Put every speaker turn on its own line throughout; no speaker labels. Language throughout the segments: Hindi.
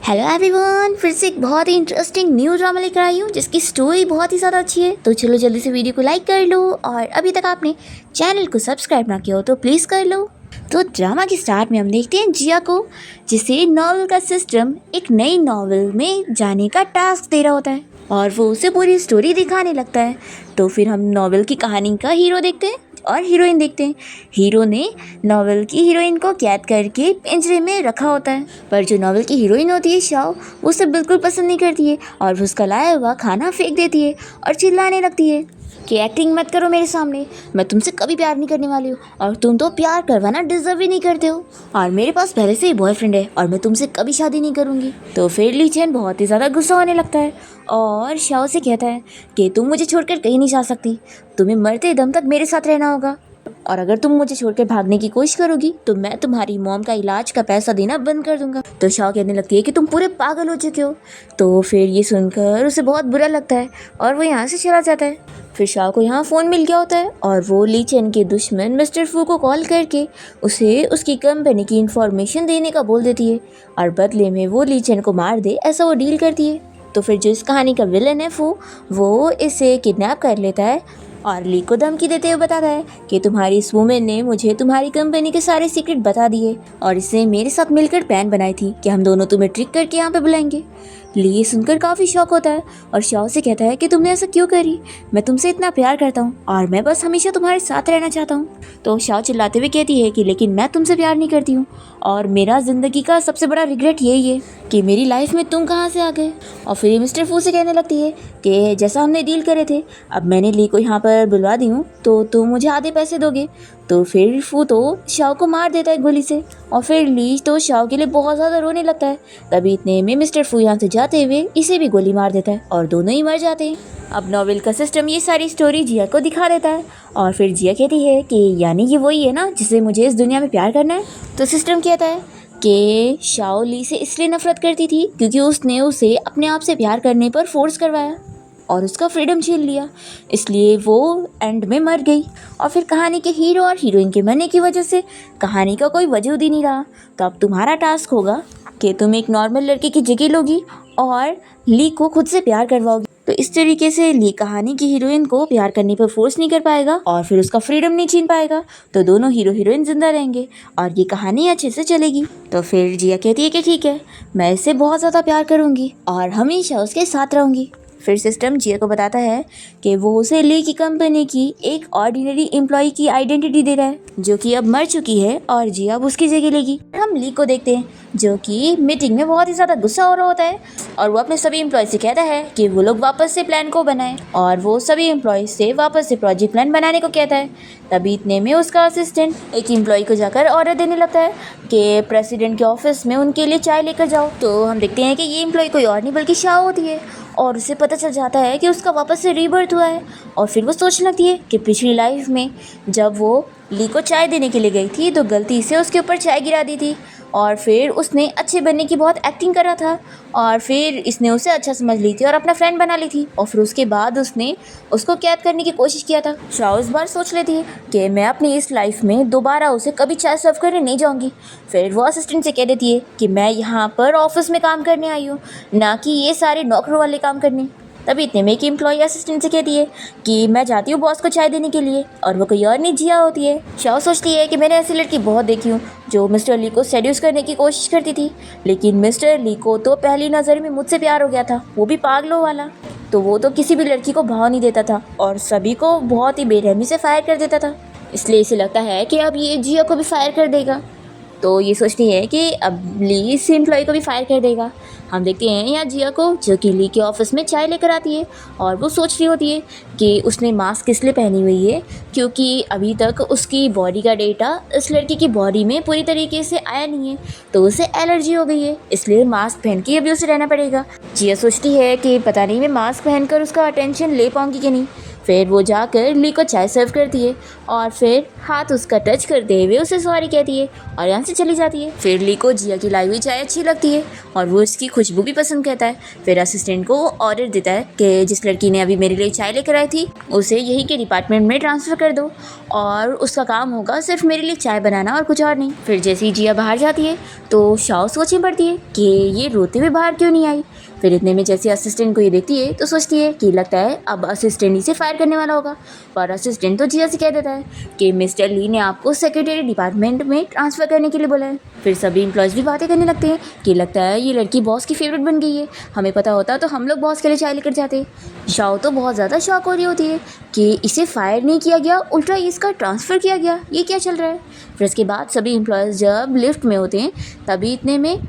हेलो एवरीवन, फिर से एक बहुत ही इंटरेस्टिंग न्यू ड्रामा लेकर आई हूँ जिसकी स्टोरी बहुत ही ज़्यादा अच्छी है। तो चलो जल्दी से वीडियो को लाइक कर लो और अभी तक आपने चैनल को सब्सक्राइब ना किया हो तो प्लीज़ कर लो। तो ड्रामा के स्टार्ट में हम देखते हैं जिया को, जिसे नॉवल का सिस्टम एक नई नॉवल में जाने का टास्क दे रहा होता है और वो उसे पूरी स्टोरी दिखाने लगता है। तो फिर हम नॉवल की कहानी का हीरो देखते हैं और हीरोइन देखते हैं। हीरो ने नॉवल की हीरोइन को कैद करके पिंजरे में रखा होता है, पर जो नॉवल की हीरोइन होती है शाओ, वो उसे बिल्कुल पसंद नहीं करती है और वो उसका लाया हुआ खाना फेंक देती है और चिल्लाने लगती है कि एक्टिंग मत करो मेरे सामने, मैं तुमसे कभी प्यार नहीं करने वाली हूँ और तुम तो प्यार करवाना डिजर्व ही नहीं करते हो और मेरे पास पहले से ही बॉयफ्रेंड है और मैं तुमसे कभी शादी नहीं करूँगी। तो फिर ली चेन बहुत ही ज़्यादा गुस्सा होने लगता है और शाओ से कहता है कि तुम मुझे छोड़कर कहीं नहीं जा सकती, तुम्हें मरते दम तक मेरे साथ रहना होगा और अगर तुम मुझे छोड़कर भागने की कोशिश करोगी तो मैं तुम्हारी मॉम का इलाज का पैसा देना बंद कर दूंगा। तो शाओ कहने लगती है कि तुम पूरे पागल हो चुके हो। तो फिर ये सुनकर उसे बहुत बुरा लगता है और वो यहाँ से चला जाता है। फिर शाओ को यहाँ फ़ोन मिल गया होता है और वो ली चेन के दुश्मन मिस्टर फू को कॉल करके उसे उसकी कंपनी की इन्फॉर्मेशन देने का बोल देती है और बदले में वो ली चेन को मार दे ऐसा वो डील करती है। तो फिर जो इस कहानी का विलन है फू, वो इसे किडनैप कर लेता है और ली को धमकी देते हुए बताता है कि तुम्हारी इस वुमेन ने मुझे तुम्हारी कंपनी के सारे सीक्रेट बता दिए और इसने मेरे साथ मिलकर प्लान बनाई थी कि हम दोनों तुम्हें ट्रिक करके यहाँ पे बुलाएंगे। ली ये सुनकर काफ़ी शॉक होता है और शाओ से कहता है कि तुमने ऐसा क्यों करी, मैं तुमसे इतना प्यार करता हूँ और मैं बस हमेशा तुम्हारे साथ रहना चाहता हूँ। तो शाओ चिल्लाते हुए कहती है कि लेकिन मैं तुमसे प्यार नहीं करती हूँ और मेरा ज़िंदगी का सबसे बड़ा रिग्रेट यही है कि मेरी लाइफ में तुम कहाँ से आ गए। और फिर मिस्टर फू से कहने लगती है कि जैसा हमने डील करे थे, अब मैंने ली को यहाँ पर बुलवा दी हूँ तो तुम मुझे आधे पैसे दोगे। तो फिर फू तो शाओ को मार देता है गोली से और फिर ली तो शाओ के लिए बहुत ज़्यादा रोने लगता है। तभी इतने में मिस्टर फू यहाँ से जाते हुए इसे भी गोली मार देता है और दोनों ही मर जाते हैं। अब नॉवेल का सिस्टम ये सारी स्टोरी जिया को दिखा देता है और फिर जिया कहती है कि यानी ये वही है ना जिसे मुझे इस दुनिया में प्यार करना है। तो सिस्टम कहता है कि शाओ ली से इसलिए नफरत करती थी क्योंकि उसने उसे अपने आप से प्यार करने पर फोर्स करवाया और उसका फ्रीडम छीन लिया, इसलिए वो एंड में मर गई। और फिर कहानी के हीरो और हीरोइन के मरने की वजह से कहानी का कोई वजूद ही नहीं रहा। तो अब तुम्हारा टास्क होगा कि तुम एक नॉर्मल लड़के की जगह लोगी और ली को खुद से प्यार करवाओगी। तो इस तरीके से ली कहानी की हीरोइन को प्यार करने पर फोर्स नहीं कर पाएगा और फिर उसका फ्रीडम नहीं छीन पाएगा। तो दोनों हीरो हीरोइन जिंदा रहेंगे और ये कहानी अच्छे से चलेगी। तो फिर जिया कहती है कि ठीक है, मैं इससे बहुत ज़्यादा प्यार करूँगी और हमेशा उसके साथ रहूँगी। फिर सिस्टम जिया को बताता है कि वो उसे ली की कंपनी की एक ऑर्डिनरी एम्प्लॉय की आइडेंटिटी दे रहा है जो कि अब मर चुकी है और जिया अब उसकी जगह लेगी। हम ली को देखते हैं जो कि मीटिंग में बहुत ही ज़्यादा गुस्सा हो रहा होता है और वो अपने सभी एम्प्लॉय से कहता है कि वो लोग वापस से प्लान को बनाएं और वो सभी एम्प्लॉय से वापस से प्रोजेक्ट प्लान बनाने को कहता है। तभी इतने में उसका असिस्टेंट एक एम्प्लॉय को जाकर ऑर्डर देने लगता है कि प्रेसिडेंट के ऑफिस में उनके लिए चाय लेकर जाओ। तो हम देखते हैं कि ये एम्प्लॉय कोई और नहीं बल्कि शाओ होती है और उसे पता चल जाता है कि उसका वापस से रीबर्थ हुआ है और फिर वो सोचने लगती है कि पिछली लाइफ में जब वो ली को चाय देने के लिए गई थी तो गलती से उसके ऊपर चाय गिरा दी थी और फिर उसने अच्छे बनने की बहुत एक्टिंग करा था और फिर इसने उसे अच्छा समझ ली थी और अपना फ्रेंड बना ली थी और फिर उसके बाद उसने उसको कैद करने की कोशिश किया था। शाओ इस बार सोच लेती है कि मैं अपनी इस लाइफ में दोबारा उसे कभी चाय सर्व करने नहीं जाऊंगी। फिर वो असिस्टेंट से कह देती है कि मैं यहाँ पर ऑफिस में काम करने आई हूँ, ना कि ये सारे नौकरों वाले काम करने। तभी इतने में एक एम्प्लॉय असिस्टेंट से कहती है कि मैं जाती हूँ बॉस को चाय देने के लिए और वो कोई और नहीं जिया होती है। शाओ सोचती है कि मैंने ऐसी लड़की बहुत देखी हूँ जो मिस्टर ली को सेड्यूस करने की कोशिश करती थी, लेकिन मिस्टर ली को तो पहली नज़र में मुझसे प्यार हो गया था, वो भी पागलों वाला। तो वो तो किसी भी लड़की को भाव नहीं देता था और सभी को बहुत ही बेरहमी से फायर कर देता था, इसलिए इसे लगता है कि अब ये जिया को भी फायर कर देगा। तो ये सोचती है कि अब ली इस एम्प्लॉय को भी फायर कर देगा। हम देखते हैं यहाँ जिया को जो कि ली के ऑफिस में चाय लेकर आती है और वो सोच रही होती है कि उसने मास्क इसलिए पहनी हुई है क्योंकि अभी तक उसकी बॉडी का डेटा इस लड़की की बॉडी में पूरी तरीके से आया नहीं है, तो उसे एलर्जी हो गई है, इसलिए मास्क पहन के अभी उसे रहना पड़ेगा। जिया सोचती है कि पता नहीं मैं मास्क पहनकर उसका अटेंशन ले पाऊँगी कि नहीं, फिर वो जाकर ली को चाय सर्व करती है और फिर हाथ उसका टच करते हुए उसे सॉरी कहती है और यहाँ से चली जाती है। फिर ली को जिया की लाई हुई चाय अच्छी लगती है और वो उसकी खुशबू भी पसंद करता है। फिर असिस्टेंट को ऑर्डर देता है कि जिस लड़की ने अभी मेरे लिए चाय लेकर आई थी उसे यहीं के डिपार्टमेंट में ट्रांसफ़र कर दो और उसका काम होगा सिर्फ मेरे लिए चाय बनाना और कुछ और नहीं। फिर जैसे ही जिया बाहर जाती है तो शाओ सोच में पड़ती है कि ये रोते हुए बाहर क्यों नहीं आई। फिर इतने में जैसे असिस्टेंट को ये देखती है तो सोचती है कि लगता है अब असिस्टेंट इसे फायर करने वाला होगा। पर असिस्टेंट तो जिया से कह देता है कि मिस्टर ली ने आपको सेक्रेटरी डिपार्टमेंट में ट्रांसफ़र करने के लिए बोला है। फिर सभी एम्प्लॉयज़ भी बातें करने लगते हैं कि लगता है ये लड़की बॉस की फेवरेट बन गई है, हमें पता होता तो हम लोग बॉस के लिए चाय लेकर जाते। शाओ तो बहुत ज़्यादा शॉक हो रही होती है कि इसे फायर नहीं किया गया, उल्टा इसका ट्रांसफ़र किया गया, ये क्या चल रहा है। फिर इसके बाद सभी एम्प्लॉयज़ जब लिफ्ट में होते हैं तभी इतने में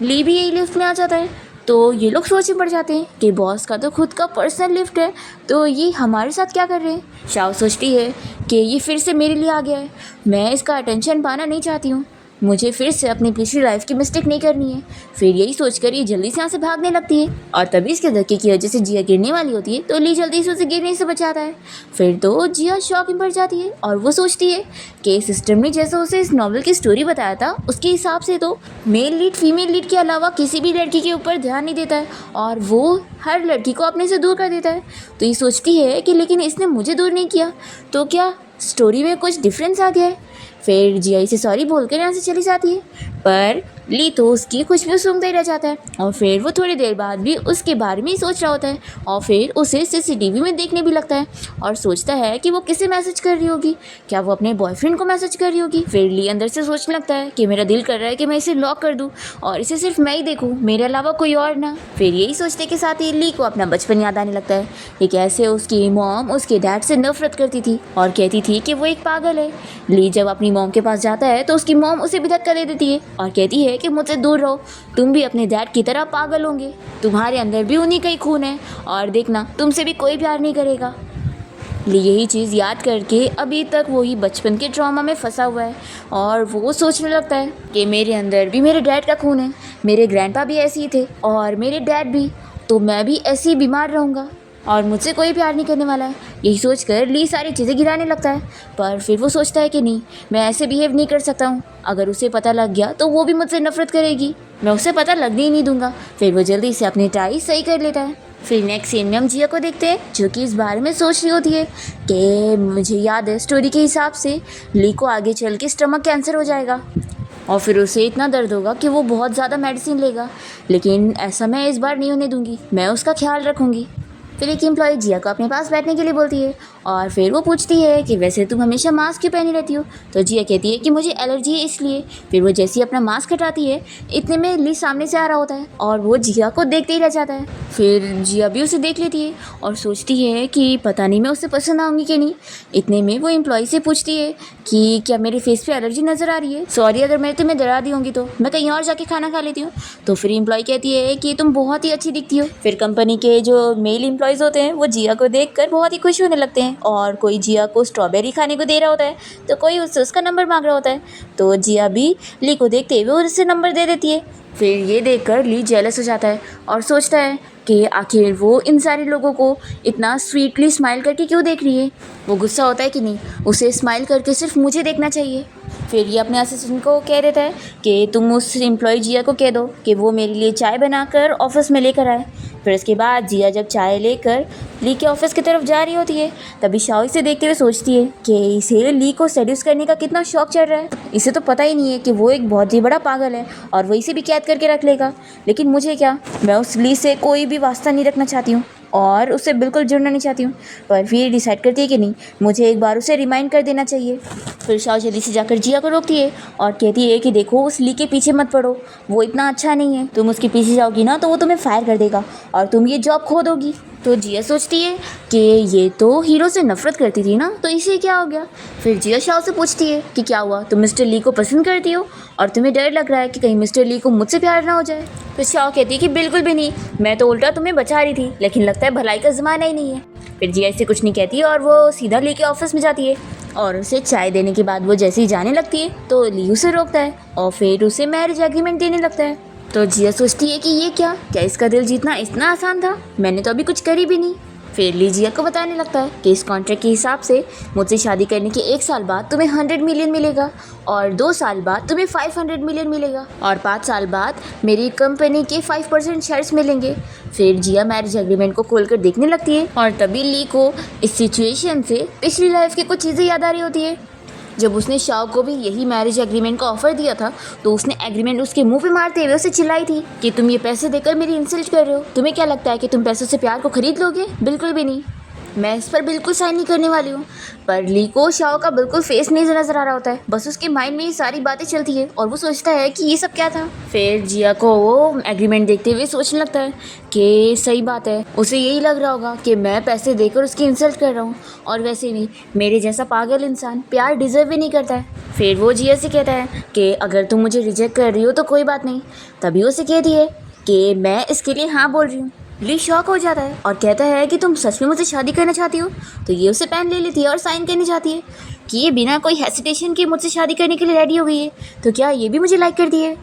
ली भी यही लिफ्ट में आ जाता है। तो ये लोग सोच में पड़ जाते हैं कि बॉस का तो खुद का पर्सनल लिफ्ट है तो ये हमारे साथ क्या कर रहे हैं। शाओ सोचती है कि ये फिर से मेरे लिए आ गया है, मैं इसका अटेंशन पाना नहीं चाहती हूँ, मुझे फिर से अपनी पिछली लाइफ की मिस्टेक नहीं करनी है। फिर यही सोचकर ये जल्दी से यहाँ से भागने लगती है और तभी इसके धक्के की वजह से जिया गिरने वाली होती है तो ली जल्दी से उसे गिरने से बचाता है। फिर तो जिया शॉक में पड़ जाती है और वो सोचती है कि सिस्टम ने जैसा उसे इस नॉवल की स्टोरी बताया था उसके हिसाब से तो मेल लीड फीमेल लीड के अलावा किसी भी लड़की के ऊपर ध्यान नहीं देता है और वो हर लड़की को अपने से दूर कर देता है। तो ये सोचती है कि लेकिन इसने मुझे दूर नहीं किया तो क्या स्टोरी में कुछ डिफरेंस आ गया है। फिर जिया से सॉरी बोलकर यहाँ से चली जाती है पर ली तो उसकी खुशबू सूंघता ही रह जाता है और फिर वो थोड़ी देर बाद भी उसके बारे में ही सोच रहा होता है और फिर उसे सीसीटीवी में देखने भी लगता है और सोचता है कि वो किसे मैसेज कर रही होगी, क्या वो अपने बॉयफ्रेंड को मैसेज कर रही होगी। फिर ली अंदर से सोचने लगता है कि मेरा दिल कर रहा है कि मैं इसे लॉक कर दूँ और इसे सिर्फ मैं ही देखूँ, मेरे अलावा कोई और ना। फिर यही सोचने के साथ ही ली को अपना बचपन याद आने लगता है कि कैसे उसकी मॉम उसके डैड से नफरत करती थी और कहती थी कि वो एक पागल है। ली जब अपनी मॉम के पास जाता है तो उसकी मॉम उसे भी धक्का दे देती है और कहती है कि मुझसे दूर रहो, तुम भी अपने डैड की तरह पागल होंगे, तुम्हारे अंदर भी उन्हीं का ही खून है और देखना तुमसे भी कोई प्यार नहीं करेगा। ली यही चीज़ याद करके अभी तक वही बचपन के ट्रॉमा में फंसा हुआ है और वो सोचने लगता है कि मेरे अंदर भी मेरे डैड का खून है, मेरे ग्रैंडपा भी ऐसे ही थे और मेरे डैड भी, तो मैं भी ऐसे ही बीमार रहूँगा और मुझसे कोई प्यार नहीं करने वाला है। यही सोचकर ली सारी चीज़ें गिराने लगता है पर फिर वो सोचता है कि नहीं, मैं ऐसे बिहेव नहीं कर सकता हूँ, अगर उसे पता लग गया तो वो भी मुझसे नफरत करेगी, मैं उसे पता लगने ही नहीं दूंगा। फिर वो जल्दी से अपनी टाई सही कर लेता है। फिर नेक्स्ट सीन में हम जिया को देखते हैं जो कि इस बारे में सोच रही होती है कि मुझे याद है स्टोरी के हिसाब से ली को आगे चल के स्टमक कैंसर हो जाएगा और फिर उसे इतना दर्द होगा कि वो बहुत ज़्यादा मेडिसिन लेगा, लेकिन ऐसा मैं इस बार नहीं होने दूंगी, मैं उसका ख्याल रखूँगी। फिर एक एम्प्लॉय जिया को अपने पास बैठने के लिए बोलती है और फिर वो पूछती है कि वैसे तुम हमेशा मास्क क्यों पहनी रहती हो। तो जिया कहती है कि मुझे एलर्जी है इसलिए। फिर वो जैसे ही अपना मास्क हटाती है इतने में ली सामने से आ रहा होता है और वो जिया को देखते ही रह जाता है। फिर जिया भी उसे देख लेती है और सोचती है कि पता नहीं मैं उससे पसंद आऊँगी कि नहीं। इतने में वो एम्प्लॉय से पूछती है कि क्या मेरे फेस पे एलर्जी नज़र आ रही है, सॉरी अगर मैं तुम्हें डरा दी होंगी तो मैं कहीं और जाके खाना खा लेती हूँ। तो फिर एम्प्लॉय कहती है कि तुम बहुत ही अच्छी दिखती हो। फिर कंपनी के जो मेल एम्प्लॉयज़ होते हैं वो जिया को देखकर बहुत ही खुश होने लगते हैं और कोई जिया को स्ट्रॉबेरी खाने को दे रहा होता है तो कोई उससे उसका नंबर मांग रहा होता है तो जिया भी ली को देखते हुए उससे नंबर दे देती है। फिर ये देखकर ली जेलस हो जाता है और सोचता है कि आखिर वो इन सारे लोगों को इतना स्वीटली स्माइल करके क्यों देख रही है। वो गुस्सा होता है कि नहीं, उसे स्माइल करके सिर्फ मुझे देखना चाहिए। फिर ये अपने असिस्टेंट को कह देता है कि तुम उस एम्प्लॉय जिया को कह दो कि वो मेरे लिए चाय बनाकर ऑफिस में लेकर आए। फिर इसके बाद जिया जब चाय लेकर ली के ऑफिस की तरफ जा रही होती है तभी शाओ इसे देखते हुए सोचती है कि इसे ली को सेड्यूस करने का कितना शौक चढ़ रहा है। इसे तो पता ही नहीं है कि वो एक बहुत ही बड़ा पागल है और वो इसे भी कैद करके रख लेगा, लेकिन मुझे क्या, मैं उस ली से कोई भी वास्ता नहीं रखना चाहती हूँ और उससे बिल्कुल जुड़ना नहीं चाहती हूँ। पर फिर डिसाइड करती है कि नहीं, मुझे एक बार उसे रिमाइंड कर देना चाहिए। फिर शाओ जल्दी से जाकर जिया को रोकती है और कहती है कि देखो उस ली के पीछे मत पड़ो, वो इतना अच्छा नहीं है, तुम उसके पीछे जाओगी ना तो वो तुम्हें फायर कर देगा और तुम ये जॉब खो दोगी। तो जिया सोचती है कि ये तो हीरो से नफरत करती थी ना, तो इसे क्या हो गया। फिर जिया शाओ से पूछती है कि क्या हुआ, तुम मिस्टर ली को पसंद करती हो और तुम्हें डर लग रहा है कि कहीं मिस्टर ली को मुझसे प्यार ना हो जाए। तो शाओ कहती है कि बिल्कुल भी नहीं, मैं तो उल्टा तुम्हें बचा रही थी, लेकिन लगता है भलाई का ज़माना ही नहीं है। फिर जिया इसे कुछ नहीं कहती और वो सीधा ली के ऑफिस में जाती है और उसे चाय देने के बाद वो जैसे ही जाने लगती है तो ली उसे रोकता है और फिर उसे मैरिज एग्रीमेंट देने लगता है। तो जिया सोचती है कि ये क्या इसका दिल जीतना इतना आसान था, मैंने तो अभी कुछ करी भी नहीं। फिर ली जिया को बताने लगता है कि इस कॉन्ट्रैक्ट के हिसाब से मुझसे शादी करने के 1 साल बाद तुम्हें 100 मिलियन मिलेगा, और 2 साल बाद तुम्हें 500 मिलियन मिलेगा, और 5 साल बाद मेरी कंपनी के 5% शेयर्स मिलेंगे। फिर जिया मैरिज एग्रीमेंट को खोलकर देखने लगती है और तभी ली को इस सिचुएशन से पिछली लाइफ की कुछ चीज़ें याद आ रही होती है। जब उसने शाओ को भी यही मैरिज एग्रीमेंट का ऑफर दिया था तो उसने एग्रीमेंट उसके मुंह पे मारते हुए उसे चिल्लाई थी कि तुम ये पैसे देकर मेरी इंसल्ट कर रहे हो। तुम्हें क्या लगता है कि तुम पैसों से प्यार को खरीद लोगे? बिल्कुल भी नहीं। मैं इस पर बिल्कुल साइन नहीं करने वाली हूँ। पर ली को शाओ का बिल्कुल फेस नहीं नजर आ रहा होता है, बस उसके माइंड में ये सारी बातें चलती है और वो सोचता है कि ये सब क्या था। फिर जिया को वो एग्रीमेंट देखते हुए सोचने लगता है कि सही बात है, उसे यही लग रहा होगा कि मैं पैसे देकर उसकी इंसल्ट कर रहा हूँ, और वैसे भी मेरे जैसा पागल इंसान प्यार डिजर्व भी नहीं करता है। फिर वो जिया से कहता है कि अगर तुम मुझे रिजेक्ट कर रही हो तो कोई बात नहीं। तभी उसे कहती है कि मैं इसके लिए हाँ बोल रही हूँ। ली शॉक हो जाता है और कहता है कि तुम सच में मुझसे शादी करना चाहती हो? तो ये उसे पेन ले लेती है और साइन करनी चाहती है कि ये बिना कोई हेसिटेशन के मुझसे शादी करने के लिए रेडी हो गई है, तो क्या ये भी मुझे लाइक करती है?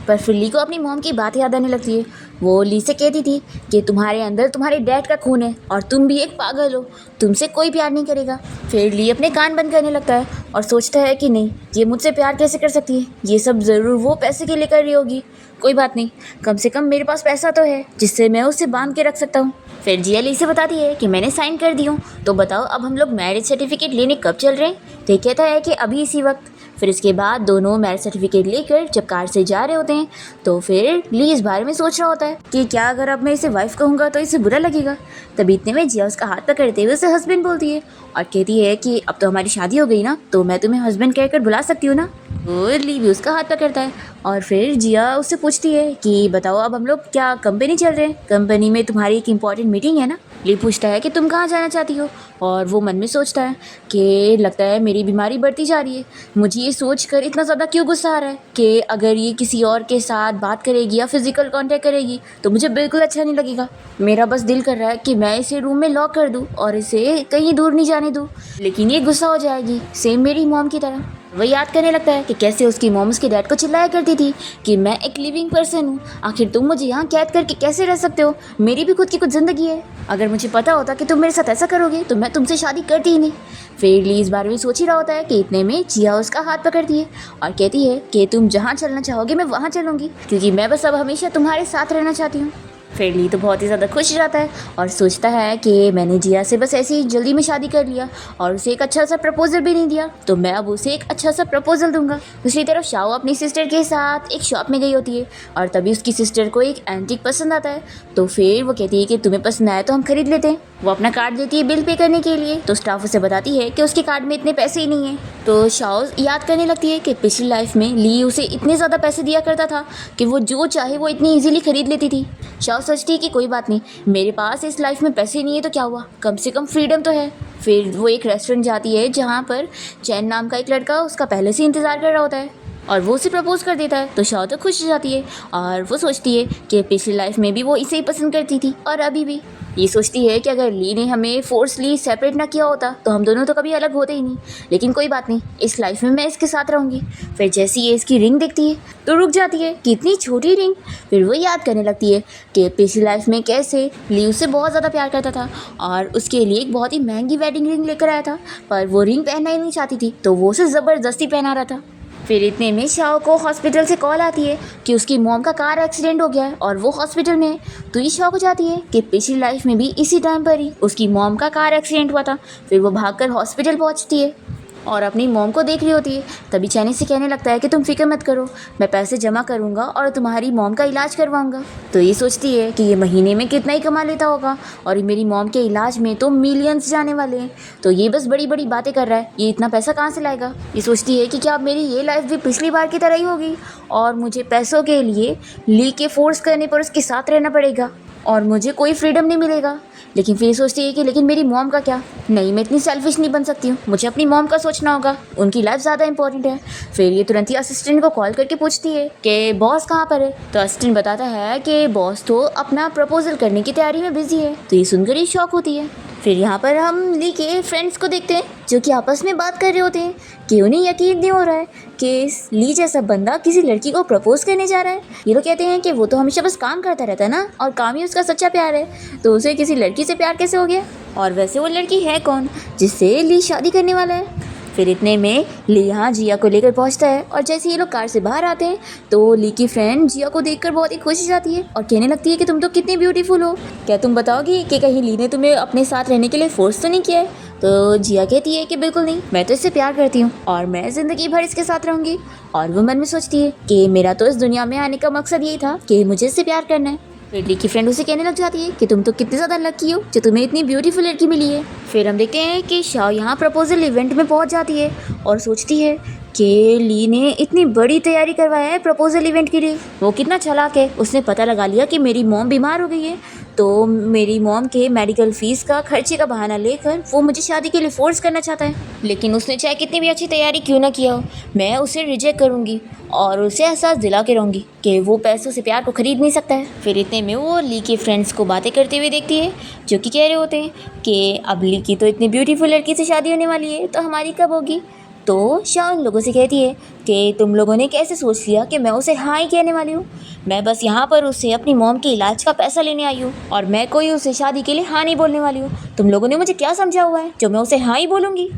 पर फिर ली को अपनी मॉम की बात याद आने लगती है। वो ली से कहती थी कि तुम्हारे अंदर तुम्हारे डैड का खून है और तुम भी एक पागल हो, तुमसे कोई प्यार नहीं करेगा। फिर ली अपने कान बंद करने लगता है और सोचता है कि नहीं, ये मुझसे प्यार कैसे कर सकती है, ये सब ज़रूर वो पैसे के लिए कर रही होगी। कोई बात नहीं, कम से कम मेरे पास पैसा तो है जिससे मैं उसे बांध के रख सकता हूँ। फिर जिया ली से बताती है कि मैंने साइन कर दी हूँ, तो बताओ अब हम लोग मैरिज सर्टिफिकेट लेने कब चल रहे हैं? तो ये कहता है कि अभी इसी वक्त। फिर इसके बाद दोनों मैरिज सर्टिफिकेट लेकर जब कार से जा रहे होते हैं तो फिर ली इस बारे में सोच रहा होता है कि क्या अगर अब मैं इसे वाइफ कहूँगा तो इसे बुरा लगेगा। तभी इतने में जिया उसका हाथ पकड़ते हुए उसे हस्बैंड बोलती है और कहती है कि अब तो हमारी शादी हो गई ना, तो मैं तुम्हें हस्बैंड कहकर बुला सकती हूँ ना। और ली भी उसका हाथ पकड़ता है और फिर जिया उससे पूछती है कि बताओ अब हम लोग क्या कंपनी चल रहे हैं? कंपनी में तुम्हारी एक इम्पॉर्टेंट मीटिंग है ना। ली पूछता है कि तुम कहाँ जाना चाहती हो, और वो मन में सोचता है कि लगता है मेरी बीमारी बढ़ती जा रही है। मुझे ये सोच कर इतना ज़्यादा क्यों गुस्सा आ रहा है कि अगर ये किसी और के साथ बात करेगी या फिजिकल कांटेक्ट करेगी तो मुझे बिल्कुल अच्छा नहीं लगेगा। मेरा बस दिल कर रहा है कि मैं इसे रूम में लॉक कर दूँ और इसे कहीं दूर नहीं जाने दूँ, लेकिन ये गुस्सा हो जाएगी सेम मेरी मॉम की तरह। वह याद करने लगता है कि कैसे उसकी मॉम उसके डैड को चिल्लाया करती थी कि मैं एक लिविंग पर्सन हूँ, आखिर तुम मुझे यहाँ कैद करके कैसे रह सकते हो? मेरी भी खुद की कुछ ज़िंदगी है। अगर मुझे पता होता कि तुम मेरे साथ ऐसा करोगे तो मैं तुमसे शादी करती ही नहीं। फिर ली इस बारे में सोच ही रहा होता है कि इतने में जिया उसका हाथ पकड़ती है और कहती है कि तुम जहाँ चलना चाहोगे मैं वहाँ चलूँगी, क्योंकि मैं बस अब हमेशा तुम्हारे साथ रहना चाहती हूँ। फिर ली तो बहुत ही ज़्यादा खुश रहता है और सोचता है कि मैंने जिया से बस ऐसे ही जल्दी में शादी कर लिया और उसे एक अच्छा सा प्रपोजल भी नहीं दिया, तो मैं अब उसे एक अच्छा सा प्रपोजल दूंगा। दूसरी तरफ शाओ अपनी सिस्टर के साथ एक शॉप में गई होती है और तभी उसकी सिस्टर को एक एंटीक पसंद आता है। तो फिर वो कहती है कि तुम्हें पसंद आया तो हम खरीद लेते हैं। वो अपना कार्ड देती है बिल पे करने के लिए, तो स्टाफ उसे बताती है कि उसके कार्ड में इतने पैसे ही नहीं है। तो शाओ याद करने लगती है कि पिछली लाइफ में ली उसे इतने ज़्यादा पैसे दिया करता था कि वो जो चाहे वो इतनी ईजिली खरीद लेती थी। शाओ सोचती है कि कोई बात नहीं, मेरे पास इस लाइफ में पैसे नहीं है तो क्या हुआ, कम से कम फ्रीडम तो है। फिर वो एक रेस्टोरेंट जाती है जहाँ पर चैन नाम का एक लड़का उसका पहले से इंतज़ार कर रहा होता है और वो उसे प्रपोज कर देता है। तो शाओ तो खुश हो जाती है और वो सोचती है कि पिछली लाइफ में भी वो इसे ही पसंद करती थी और अभी भी। ये सोचती है कि अगर ली ने हमें फोर्सली सेपरेट ना किया होता तो हम दोनों तो कभी अलग होते ही नहीं, लेकिन कोई बात नहीं, इस लाइफ में मैं इसके साथ रहूँगी। फिर जैसे ये इसकी रिंग देखती है तो रुक जाती है कि इतनी छोटी रिंग। फिर वो याद करने लगती है कि पिछली लाइफ में कैसे ली उससे बहुत ज़्यादा प्यार करता था और उसके लिए एक बहुत ही महंगी वेडिंग रिंग लेकर आया था, पर वो रिंग पहनना ही नहीं चाहती थी तो वो उसे ज़बरदस्ती पहना रहा था। फिर इतने में शाओ को हॉस्पिटल से कॉल आती है कि उसकी मॉम का कार एक्सीडेंट हो गया है और वो हॉस्पिटल में है। तो ये शॉक हो जाती है कि पिछली लाइफ में भी इसी टाइम पर ही उसकी मॉम का कार एक्सीडेंट हुआ था। फिर वो भागकर हॉस्पिटल पहुंचती है और अपनी मॉम को देख रही होती है। तभी चैनी से कहने लगता है कि तुम फिक्र मत करो, मैं पैसे जमा करूँगा और तुम्हारी मॉम का इलाज करवाऊँगा। तो ये सोचती है कि ये महीने में कितना ही कमा लेता होगा और मेरी मॉम के इलाज में तो मिलियंस जाने वाले हैं, तो ये बस बड़ी बड़ी बातें कर रहा है, ये इतना पैसा कहाँ से लाएगा। ये सोचती है कि क्या अब मेरी ये लाइफ भी पिछली बार की तरह ही होगी और मुझे पैसों के लिए ली के फोर्स करने पर उसके साथ रहना पड़ेगा और मुझे कोई फ्रीडम नहीं मिलेगा। लेकिन फिर सोचती है कि लेकिन मेरी मॉम का क्या, नहीं मैं इतनी सेल्फिश नहीं बन सकती हूँ, मुझे अपनी मॉम का सोचना होगा, उनकी लाइफ ज़्यादा इंपॉर्टेंट है। फिर ये तुरंत ही असिस्टेंट को कॉल करके पूछती है कि बॉस कहाँ पर है। तो असिस्टेंट बताता है कि बॉस तो अपना प्रपोजल करने की तैयारी में बिजी है। तो ये सुनकर ही शॉक होती है। फिर यहाँ पर हम ली के फ्रेंड्स को देखते हैं जो कि आपस में बात कर रहे होते हैं कि उन्हें यकीन नहीं हो रहा है कि ली जैसा बंदा किसी लड़की को प्रपोज करने जा रहा है। ये लोग कहते हैं कि वो तो हमेशा बस काम करता रहता है ना, और काम ही उसका सच्चा प्यार है, तो उसे किसी लड़की से प्यार कैसे हो गया, और वैसे वो लड़की है कौन जिससे ली शादी करने वाला है। फिर इतने में ली यहाँ जिया को लेकर पहुँचता है, और जैसे ये लोग कार से बाहर आते हैं तो ली की फ्रेंड जिया को देखकर बहुत ही खुश हो जाती है और कहने लगती है कि तुम तो कितनी ब्यूटीफुल हो, क्या तुम बताओगी कि कहीं ली ने तुम्हें अपने साथ रहने के लिए फोर्स तो नहीं किया है। तो जिया कहती है कि बिल्कुल नहीं, मैं तो इससे प्यार करती हूँ और मैं ज़िंदगी भर इसके साथ रहूँगी। और वो मन में सोचती है कि मेरा तो इस दुनिया में आने का मकसद यही था कि मुझे इससे प्यार करना है। फिर ली की फ्रेंड उसे कहने लग जाती है कि तुम तो कितनी ज़्यादा लकी हो जो तुम्हें इतनी ब्यूटीफुल लड़की मिली है। फिर हम देखते हैं कि शाओ यहाँ प्रपोजल इवेंट में पहुँच जाती है और सोचती है कि ली ने इतनी बड़ी तैयारी करवाया है प्रपोजल इवेंट के लिए, वो कितना चालाक है, उसने पता लगा लिया कि मेरी मॉम बीमार हो गई है, तो मेरी मॉम के मेडिकल फीस का खर्चे का बहाना लेकर वो मुझे शादी के लिए फोर्स करना चाहता है। लेकिन उसने चाहे कितनी भी अच्छी तैयारी क्यों ना किया हो, मैं उसे रिजेक्ट करूँगी और उसे एहसास दिला के रहूँगी कि वो पैसों से प्यार को खरीद नहीं सकता है। फिर इतने में वो ली के फ्रेंड्स को बातें करते हुए देखती है, जो कि कह रहे होते हैं कि अब ली की तो इतनी ब्यूटीफुल लड़की से शादी होने वाली है, तो हमारी कब होगी। तो शाओ उन लोगों से कहती है कि तुम लोगों ने कैसे सोच लिया कि मैं उसे हाँ ही कहने वाली हूँ, मैं बस यहाँ पर उससे अपनी मॉम के इलाज का पैसा लेने आई हूँ और मैं कोई उसे शादी के लिए हाँ नहीं बोलने वाली हूँ। तुम लोगों ने मुझे क्या समझा हुआ है जो मैं उसे हाँ ही बोलूँगी।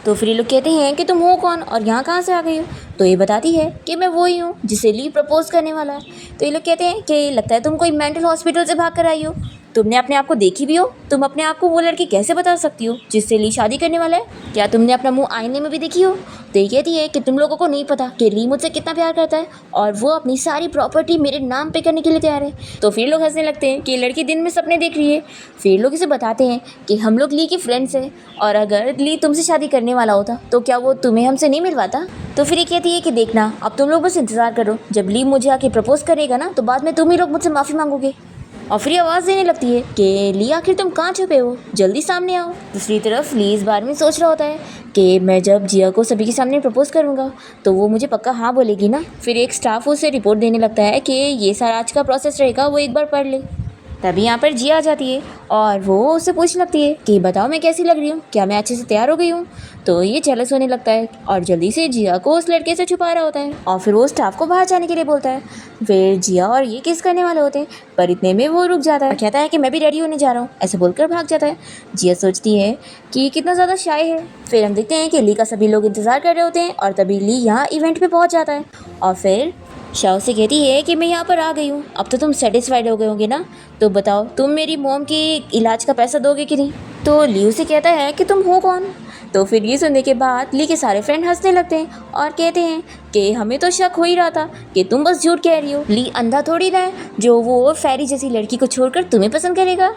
तो फिर ये लोग कहते हैं कि तुम हो कौन और यहाँ कहाँ से आ गई हो। तो ये बताती है कि मैं वही हूँ जिसे ली प्रपोज करने वाला है। तो ये लोग कहते हैं कि लगता है तुम कोई मेंटल हॉस्पिटल से भाग कर आई हो, तुमने अपने आप को देखी भी हो, तुम अपने आप को वो लड़की कैसे बता सकती हो जिससे ली शादी करने वाला है, क्या तुमने अपना मुंह आईने में भी देखी हो। तो ये कहती है कि तुम लोगों को नहीं पता कि ली मुझसे कितना प्यार करता है और वो अपनी सारी प्रॉपर्टी मेरे नाम पे करने के लिए तैयार है। तो फिर लोग हंसने लगते हैं कि ये लड़की दिन में सपने देख रही है। फिर लोग इसे बताते हैं कि हम लोग ली की फ्रेंड्स हैं और अगर ली तुमसे शादी करने वाला होता तो क्या वो तुम्हें हमसे नहीं मिलवाता। तो फिर ये कहती है कि देखना अब तुम लोग बस इंतज़ार करो, जब ली मुझे आके प्रपोज करेगा ना तो बाद में तुम ही लोग मुझसे माफ़ी मांगोगे। और फिर आवाज़ देने लगती है कि ली आखिर तुम कहाँ छुपे हो, जल्दी सामने आओ। दूसरी तरफ ली इस बारे में सोच रहा होता है कि मैं जब जिया को सभी के सामने प्रपोज करूँगा तो वो मुझे पक्का हाँ बोलेगी ना। फिर एक स्टाफ उसे रिपोर्ट देने लगता है कि ये सारा आज का प्रोसेस रहेगा, वो एक बार पढ़ ले। तभी यहाँ पर जिया आ जाती है और वो उससे पूछने लगती है कि बताओ मैं कैसी लग रही हूँ, क्या मैं अच्छे से तैयार हो गई हूँ। तो ये जेलस होने लगता है और जल्दी से जिया को उस लड़के से छुपा रहा होता है और फिर वो स्टाफ को बाहर जाने के लिए बोलता है। फिर जिया और ये किस करने वाले होते हैं, पर इतने में वो रुक जाता है और कहता है कि मैं भी रेडी होने जा रहा हूँ, ऐसे बोलकर भाग जाता है। जिया सोचती है कि कितना ज़्यादा शाय है। फिर हम देखते हैं कि ली का सभी लोग इंतज़ार कर रहे होते हैं और तभी ली यहाँ इवेंट पे पहुँच जाता है और फिर शाओ से कहती है कि मैं यहाँ पर आ गई हूँ, अब तो तुम सेटिस्फाइड हो गए होंगे ना, तो बताओ तुम मेरी मॉम के इलाज का पैसा दोगे कि नहीं। तो ली उसे कहता है कि तुम हो कौन। तो फिर ये सुनने के बाद ली के सारे फ्रेंड हंसने लगते हैं और कहते हैं कि हमें तो शक हो ही रहा था कि तुम बस झूठ कह रही हो, ली अंधा थोड़ी ना है जो वो फेरी जैसी लड़की को छोड़कर तुम्हें पसंद करेगा।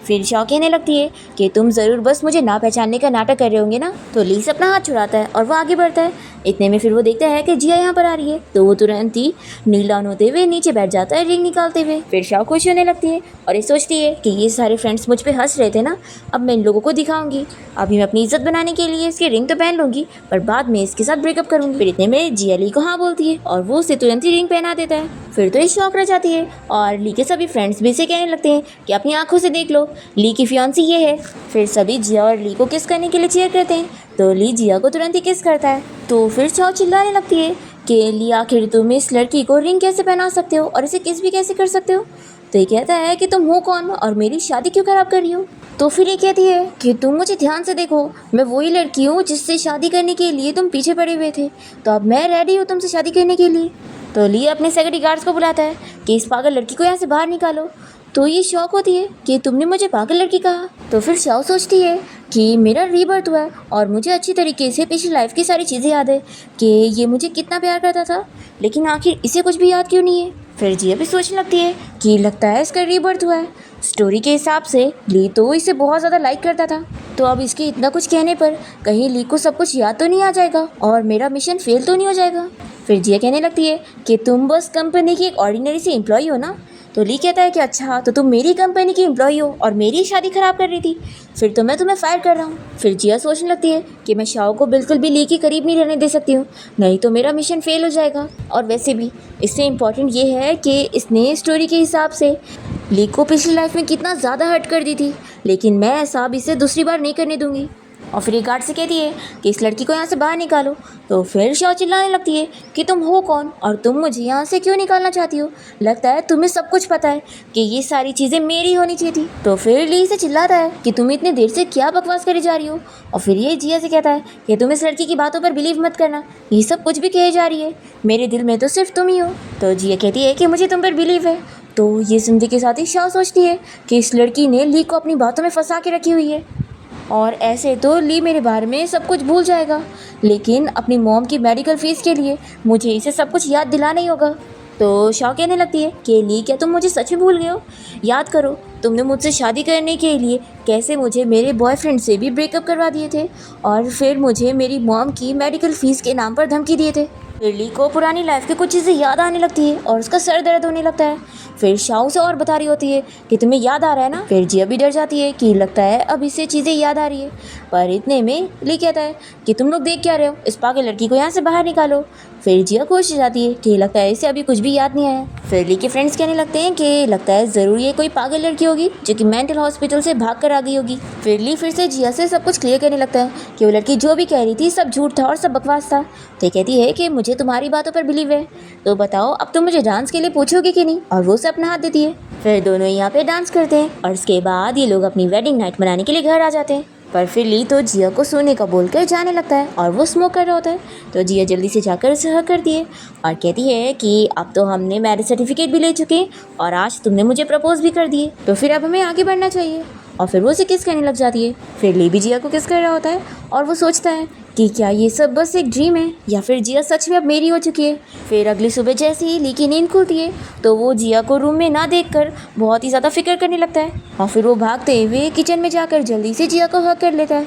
फिर शाओ कहने लगती है कि तुम ज़रूर बस मुझे ना पहचानने का नाटक कर रहे होंगे ना। तो ली से अपना हाथ छुड़ाता है और वो आगे बढ़ता है। इतने में फिर वो देखता है कि जिया यहाँ पर आ रही है, तो वो तुरंत ही नील डाउन होते हुए नीचे बैठ जाता है रिंग निकालते हुए। फिर शाओ खुश होने लगती है और ये सोचती है कि ये सारे फ्रेंड्स मुझ पे हंस रहे थे ना, अब मैं इन लोगों को दिखाऊंगी। अभी मैं अपनी इज्जत बनाने के लिए इसकी रिंग तो पहन लूँगी, पर बाद में इसके साथ ब्रेकअप करूँगी। फिर इतने में जिया ली को हाँ बोलती है और वो उसे तुरंत ही रिंग पहना देता है। फिर तो ये शौक रह जाती है और ली के सभी फ्रेंड्स भी इसे कहने लगते हैं कि अपनी आंखों से देख लो, ली की फियांसी ये है। फिर सभी जिया और ली को किस करने के लिए चीयर करते हैं, तो ली जिया को तुरंत ही किस करता है। तो फिर शाओ चिल्लाने लगती है कि ली आखिर तुम इस लड़की को रिंग कैसे पहना सकते हो और इसे किस भी कैसे कर सकते हो। तो ये कहता है कि तुम हो कौन और मेरी शादी क्यों खराब कर रही हो। तो फिर ये कहती है कि तुम मुझे ध्यान से देखो, मैं वही लड़की हूँ जिससे शादी करने के लिए तुम पीछे पड़े हुए थे, तो अब मैं रेडी हूँ तुमसे शादी करने के लिए। तो ली अपने सिक्योरिटी गार्ड्स को बुलाता है कि इस पागल लड़की को यहाँ से बाहर निकालो। तो ये शौक होती है कि तुमने मुझे पागल लड़की कहा। तो फिर शाओ सोचती है कि मेरा रीबर्थ हुआ है और मुझे अच्छी तरीके से पिछली लाइफ की सारी चीज़ें याद है कि ये मुझे कितना प्यार करता था, लेकिन आखिर इसे कुछ भी याद क्यों नहीं है। फिर जिया भी सोचने लगती है कि लगता है इसका रीबर्थ हुआ है। स्टोरी के हिसाब से ली तो इसे बहुत ज़्यादा लाइक करता था, तो अब इसके इतना कुछ कहने पर कहीं ली को सब कुछ याद तो नहीं आ जाएगा और मेरा मिशन फेल तो नहीं हो जाएगा। फिर जिया कहने लगती है कि तुम बस कंपनी की एक ऑर्डिनरी सी एम्प्लॉई हो ना। तो ली कहता है कि अच्छा, तो तुम मेरी कंपनी की एम्प्लॉई हो और मेरी शादी ख़राब कर रही थी, फिर तो मैं तुम्हें फायर कर रहा हूँ। फिर जिया सोचने लगती है कि मैं शाओ को बिल्कुल भी ली के करीब नहीं रहने दे सकती हूँ, नहीं तो मेरा मिशन फेल हो जाएगा। और वैसे भी इससे इम्पॉर्टेंट ये है कि इसने स्टोरी के हिसाब से ली को पिछली लाइफ में कितना ज़्यादा हर्ट कर दी थी, लेकिन मैं ऐसा अब इसे दूसरी बार नहीं करने दूँगी। और फिर ये गार्ड से कहती है कि इस लड़की को यहाँ से बाहर निकालो। तो फिर शाओ चिल्लाने लगती है कि तुम हो कौन और तुम मुझे यहाँ से क्यों निकालना चाहती हो, लगता है तुम्हें सब कुछ पता है कि ये सारी चीज़ें मेरी होनी चाहिए थी। तो फिर ली से चिल्लाता है कि तुम इतनी देर से क्या बकवास करी जा रही हो। और फिर ये जिया से कहता है कि तुम इस लड़की की बातों पर बिलीव मत करना, ये सब कुछ भी कहे जा रही है, मेरे दिल में तो सिर्फ तुम ही हो। तो जिया कहती है कि मुझे तुम पर बिलीव है। तो ये सुनने के साथ ही शाओ सोचती है कि इस लड़की ने ली को अपनी बातों में फंसा के रखी हुई है और ऐसे तो ली मेरे बारे में सब कुछ भूल जाएगा, लेकिन अपनी मॉम की मेडिकल फीस के लिए मुझे इसे सब कुछ याद दिलाना ही होगा। तो शाओ कहने लगती है कि ली क्या तुम मुझे सच में भूल गए हो, याद करो तुमने मुझसे शादी करने के लिए कैसे मुझे मेरे बॉयफ्रेंड से भी ब्रेकअप करवा दिए थे और फिर मुझे मेरी मॉम की मेडिकल फ़ीस के नाम पर धमकी दिए थे। फिर ली को पुरानी लाइफ की कुछ चीज़ें याद आने लगती है और उसका सर दर्द होने लगता है। फिर शाओ से और बता रही होती है कि तुम्हें याद आ रहा है ना। फिर जिया भी डर जाती है कि लगता है अब इससे चीज़ें याद आ रही है, पर इतने में ली कहता है कि तुम लोग देख क्या रहे हो, इस पागल लड़की को यहाँ से बाहर निकालो। फिर जिया खुश हो जाती है कि लगता है इसे अभी कुछ भी याद नहीं आया। फिर ली के फ्रेंड्स कहने लगते हैं कि लगता है ज़रूर ये कोई पागल लड़की होगी जो कि मेंटल हॉस्पिटल से भाग कर आ गई होगी। फिर ली फिर से जिया से सब कुछ क्लियर करने लगता है कि वो लड़की जो भी कह रही थी सब झूठ था और सब बकवास था। तो कहती है कि मुझे तुम्हारी बातों पर बिलीव है, तो बताओ अब तुम मुझे डांस के लिए पूछोगे कि नहीं, और वो से अपना हाथ देती है। फिर दोनों यहाँ पे डांस करते हैं और उसके बाद ये लोग अपनी वेडिंग नाइट मनाने के लिए घर आ जाते हैं। पर फिर ली तो जिया को सोने का बोलकर जाने लगता है और वो स्मोक कर रहा होता है। तो जिया जल्दी से जाकर उसे हग करती है और कहती है कि अब तो हमने मैरिज सर्टिफिकेट भी ले चुके हैं और आज तुमने मुझे प्रपोज भी कर दिए, तो फिर अब हमें आगे बढ़ना चाहिए। और फिर वो उसे किस करने लग जाती है। फिर ली भी जिया को किस कर रहा होता है और वो सोचता है कि क्या ये सब बस एक ड्रीम है या फिर जिया सच में अब मेरी हो चुकी है। फिर अगली सुबह जैसे ही ली की नींद खुलती है तो वो जिया को रूम में ना देखकर बहुत ही ज़्यादा फिक्र करने लगता है और फिर वो भागते हुए किचन में जाकर जल्दी से जिया को हग कर लेता है।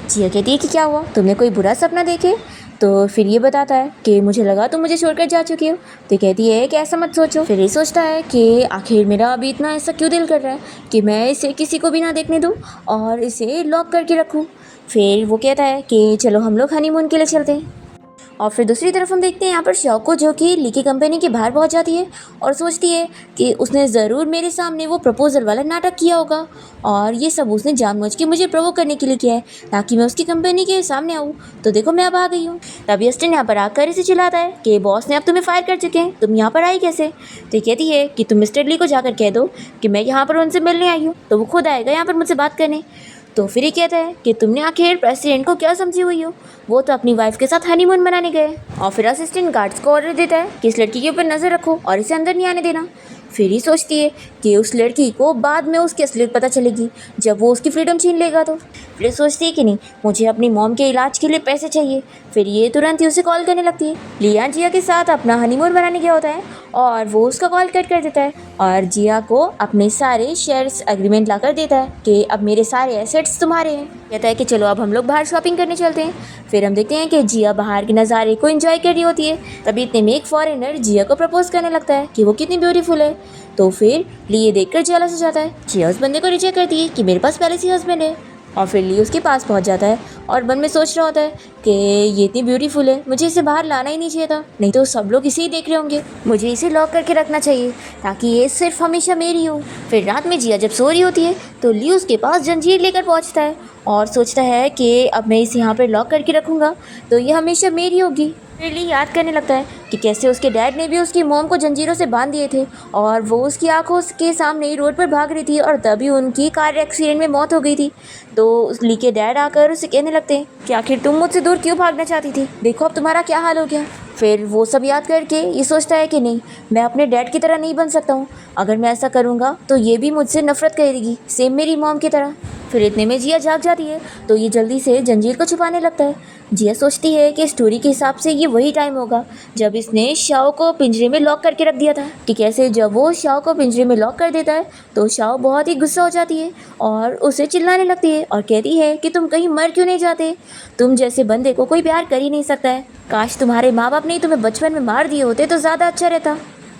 जिया कहती है कि क्या हुआ, तुमने कोई बुरा सपना देखे। तो फिर ये बताता है कि मुझे लगा तुम मुझे छोड़कर जा चुकी हो। तो कहती है कि ऐसा मत सोचो। फिर ये सोचता है कि आखिर मेरा अभी इतना ऐसा क्यों दिल कर रहा है कि मैं इसे किसी को भी ना देखने दूँ और इसे लॉक करके रखूँ। फिर वो कहता है कि चलो हम लोग हनीमून के लिए चलते हैं। और फिर दूसरी तरफ हम देखते हैं यहाँ पर शाओ को, जो कि ली की कंपनी के बाहर पहुँच जाती है और सोचती है कि उसने ज़रूर मेरे सामने वो प्रपोजल वाला नाटक किया होगा और ये सब उसने जानबूझ के मुझे प्रोवोक करने के लिए किया है ताकि मैं उसकी कंपनी के सामने आऊँ। तो देखो मैं अब आ गई हूँ। तभी अस्टिन यहाँ पर आकर इसे चिल्लाता है कि बॉस ने अब तुम्हें फायर कर चुके हैं, तुम यहाँ पर आई कैसे। तो कहती है कि तुम मिस्टर ली को जाकर कह दो कि मैं यहाँ पर उनसे मिलने आई हूँ, तो वो खुद आएगा यहाँ पर मुझसे बात करने। तो फिर ये कहता है कि तुमने आखिर प्रेसिडेंट को क्या समझी हुई हो, वो तो अपनी वाइफ के साथ हनीमून मनाने गए। और फिर असिस्टेंट गार्ड्स को ऑर्डर देता है कि इस लड़की के ऊपर नज़र रखो और इसे अंदर नहीं आने देना। फिर ही सोचती है कि उस लड़की को बाद में उसकी असलियत पता चलेगी जब वो उसकी फ्रीडम छीन लेगा। तो फिर सोचती है कि नहीं, मुझे अपनी मॉम के इलाज के लिए पैसे चाहिए। फिर ये तुरंत ही उसे कॉल करने लगती है। लियान जिया के साथ अपना हनीमून मनाने गया होता है और वो उसका कॉल कट कर देता है और जिया को अपने सारे शेयर्स एग्रीमेंट लाकर देता है कि अब मेरे सारे एसेट्स तुम्हारे हैं। कहता है कि चलो अब हम लोग बाहर शॉपिंग करने चलते हैं। फिर हम देखते हैं कि जिया बाहर के नज़ारे को एंजॉय कर रही होती है। तभी इतने में एक फॉरेनर जिया को प्रपोज करने लगता है कि वो कितनी ब्यूटीफुल है। तो फिर ली ये देखकर जेलस हो जाता है। जिया उस बंदे को रिजेक्ट करती है कि मेरे पास पहले से हस्बैंड है। और फिर ली उसके पास पहुंच जाता है और मन में सोच रहा होता है कि ये इतनी ब्यूटीफुल है, मुझे इसे बाहर लाना ही नहीं चाहिए था, नहीं तो सब लोग इसे ही देख रहे होंगे, मुझे इसे लॉक करके रखना चाहिए ताकि ये सिर्फ हमेशा मेरी हो। फिर रात में जिया जब सो रही होती है तो ली उसके पास जंजीर लेकर पहुंचता है और सोचता है कि अब मैं इसे यहाँ पर लॉक करके रखूँगा तो ये हमेशा मेरी होगी। फिर ली याद करने लगता है कि कैसे उसके डैड ने भी उसकी मॉम को जंजीरों से बांध दिए थे और वो उसकी आंखों के सामने ही रोड पर भाग रही थी और तभी उनकी कार एक्सीडेंट में मौत हो गई थी। तो उस ली के डैड आकर उसे कहने लगते हैं कि आखिर तुम मुझसे दूर क्यों भागना चाहती थी, देखो अब तुम्हारा क्या हाल हो गया। फिर वो सब याद करके ये सोचता है कि नहीं, मैं अपने डैड की तरह नहीं बन सकता हूँ, अगर मैं ऐसा करूँगा तो ये भी मुझसे नफरत करेगी सेम मेरी मॉम की तरह। फिर इतने में जिया जाग जाती है तो ये जल्दी से जंजीर को छुपाने लगता है। जिया सोचती है कि स्टोरी के हिसाब से ये वही टाइम होगा जब इसने शाओ को पिंजरे में लॉक करके रख दिया था। कि कैसे जब वो शाओ को पिंजरे में लॉक कर देता है तो शाओ बहुत ही गुस्सा हो जाती है और उसे चिल्लाने लगती है और कहती है कि तुम कहीं मर क्यों नहीं जाते, तुम जैसे बंदे को कोई प्यार कर ही नहीं सकता है, काश तुम्हारे माँ बाप ने तुम्हें बचपन में मार दिए होते तो ज़्यादा अच्छा रहता।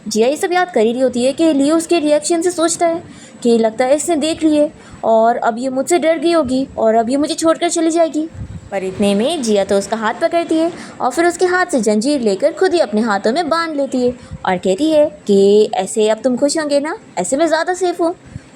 जिया ये सब याद कर ही रही होती है कि लियो उसके रिएक्शन से सोचता है कि लगता है इसने देख ली है और अब ये मुझसे डर गई होगी और अब ये मुझे छोड़कर चली जाएगी। पर इतने में जिया तो उसका हाथ पकड़ती है और फिर उसके हाथ से जंजीर लेकर खुद ही अपने हाथों में बांध लेती है और कहती है कि ऐसे अब तुम खुश होंगे ना, ऐसे में ज़्यादा सेफ हो।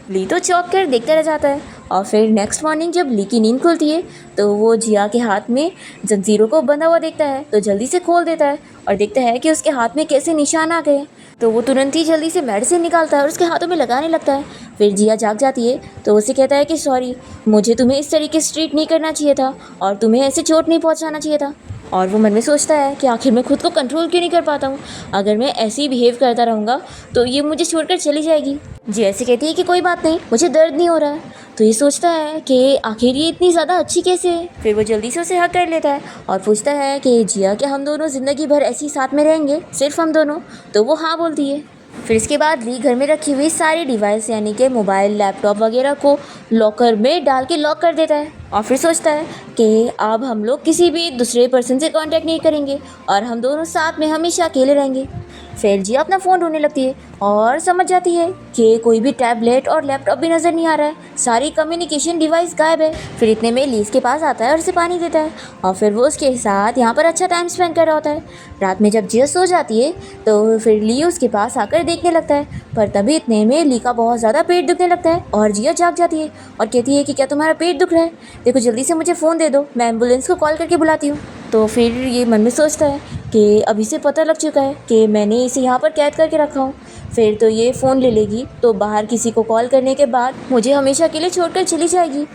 ली तो चौंक कर देखता रह जाता है और फिर नेक्स्ट मॉर्निंग जब ली की नींद खुलती है तो वो जिया के हाथ में जंजीरों को बंधा हुआ देखता है, तो जल्दी से खोल देता है और देखता है कि उसके हाथ में कैसे निशान आ गए। तो वो तुरंत ही जल्दी से मेडिसिन निकालता है और उसके हाथों में लगाने लगता है। फिर जिया जाग जाती है तो उसे कहता है कि सॉरी, मुझे तुम्हें इस तरीके से ट्रीट नहीं करना चाहिए था और तुम्हें ऐसे चोट नहीं पहुंचाना चाहिए था। और वो मन में सोचता है कि आखिर मैं खुद को कंट्रोल क्यों नहीं कर पाता हूँ। अगर मैं ऐसे ही बिहेव करता रहूँगा तो ये मुझे छोड़कर चली जाएगी। जी ऐसे कहती है कि कोई बात नहीं, मुझे दर्द नहीं हो रहा है। तो ये सोचता है कि आखिर ये इतनी ज़्यादा अच्छी कैसे है। फिर वो जल्दी से उसे हक कर लेता है और पूछता है कि जिया, क्या हम दोनों ज़िंदगी भर ऐसे ही साथ में रहेंगे, सिर्फ हम दोनों? तो वो हाँ बोलती है। फिर इसके बाद ली घर में रखी हुई सारी डिवाइस यानी कि मोबाइल, लैपटॉप वगैरह को लॉकर में डाल के लॉक कर देता है और फिर सोचता है कि अब हम लोग किसी भी दूसरे पर्सन से कांटेक्ट नहीं करेंगे और हम दोनों साथ में हमेशा अकेले रहेंगे। फिर जिया अपना फ़ोन ढूंढने लगती है और समझ जाती है कि कोई भी टैबलेट और लैपटॉप भी नज़र नहीं आ रहा है, सारी कम्युनिकेशन डिवाइस गायब है। फिर इतने में लीज के पास आता है और उसे पानी देता है और फिर वो उसके साथ यहाँ पर अच्छा टाइम स्पेंड कर रहा होता है। रात में जब जिया सो जाती है तो फिर ली उसके पास आकर देखने लगता है, पर तभी इतने में ली का बहुत ज़्यादा पेट दुखने लगता है और जिया जाग जाती है और कहती है कि क्या तुम्हारा पेट दुख रहा है? देखो जल्दी से मुझे फ़ोन दे दो, मैं एम्बुलेंस को कॉल करके बुलाती हूँ। तो फिर ये मन में सोचता है कि अभी से पता लग चुका है कि मैंने इसे यहाँ पर कैद करके रखा हूँ, फिर तो ये फ़ोन ले लेगी तो बाहर किसी को कॉल करने के बाद मुझे हमेशा के लिए छोड़कर चली जाएगी।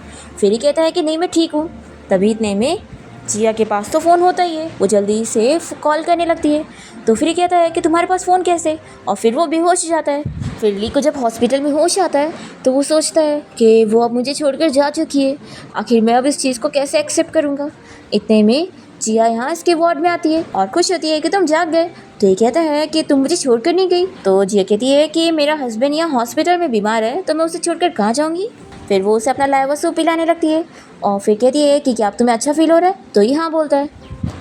फिर ही कहता है कि नहीं मैं ठीक हूँ। तभी इतने में जिया के पास तो फ़ोन होता ही है, वो जल्दी से कॉल करने लगती है। तो फिर ही कहता है कि तुम्हारे पास फ़ोन कैसे? और फिर वो बेहोश हो जाता है। फिर ली को जब हॉस्पिटल में होश आता है तो वो सोचता है कि वो अब मुझे छोड़कर जा चुकी है, आखिर मैं अब इस चीज़ को कैसे एक्सेप्ट करूँगा। इतने में जिया यहाँ इसके वार्ड में आती है और खुश होती है कि तुम जाग गए। तो ये कहता है कि तुम मुझे छोड़कर नहीं गई। तो जिया कहती है कि मेरा हस्बैंड यहाँ हॉस्पिटल में बीमार है तो मैं उसे छोड़कर कहाँ जाऊँगी। फिर वो उसे अपना लाया हुआ सूप पिलाने लगती है और फिर कहती है कि क्या अब तुम्हें अच्छा फील हो रहा है? तो ये हाँ बोलता है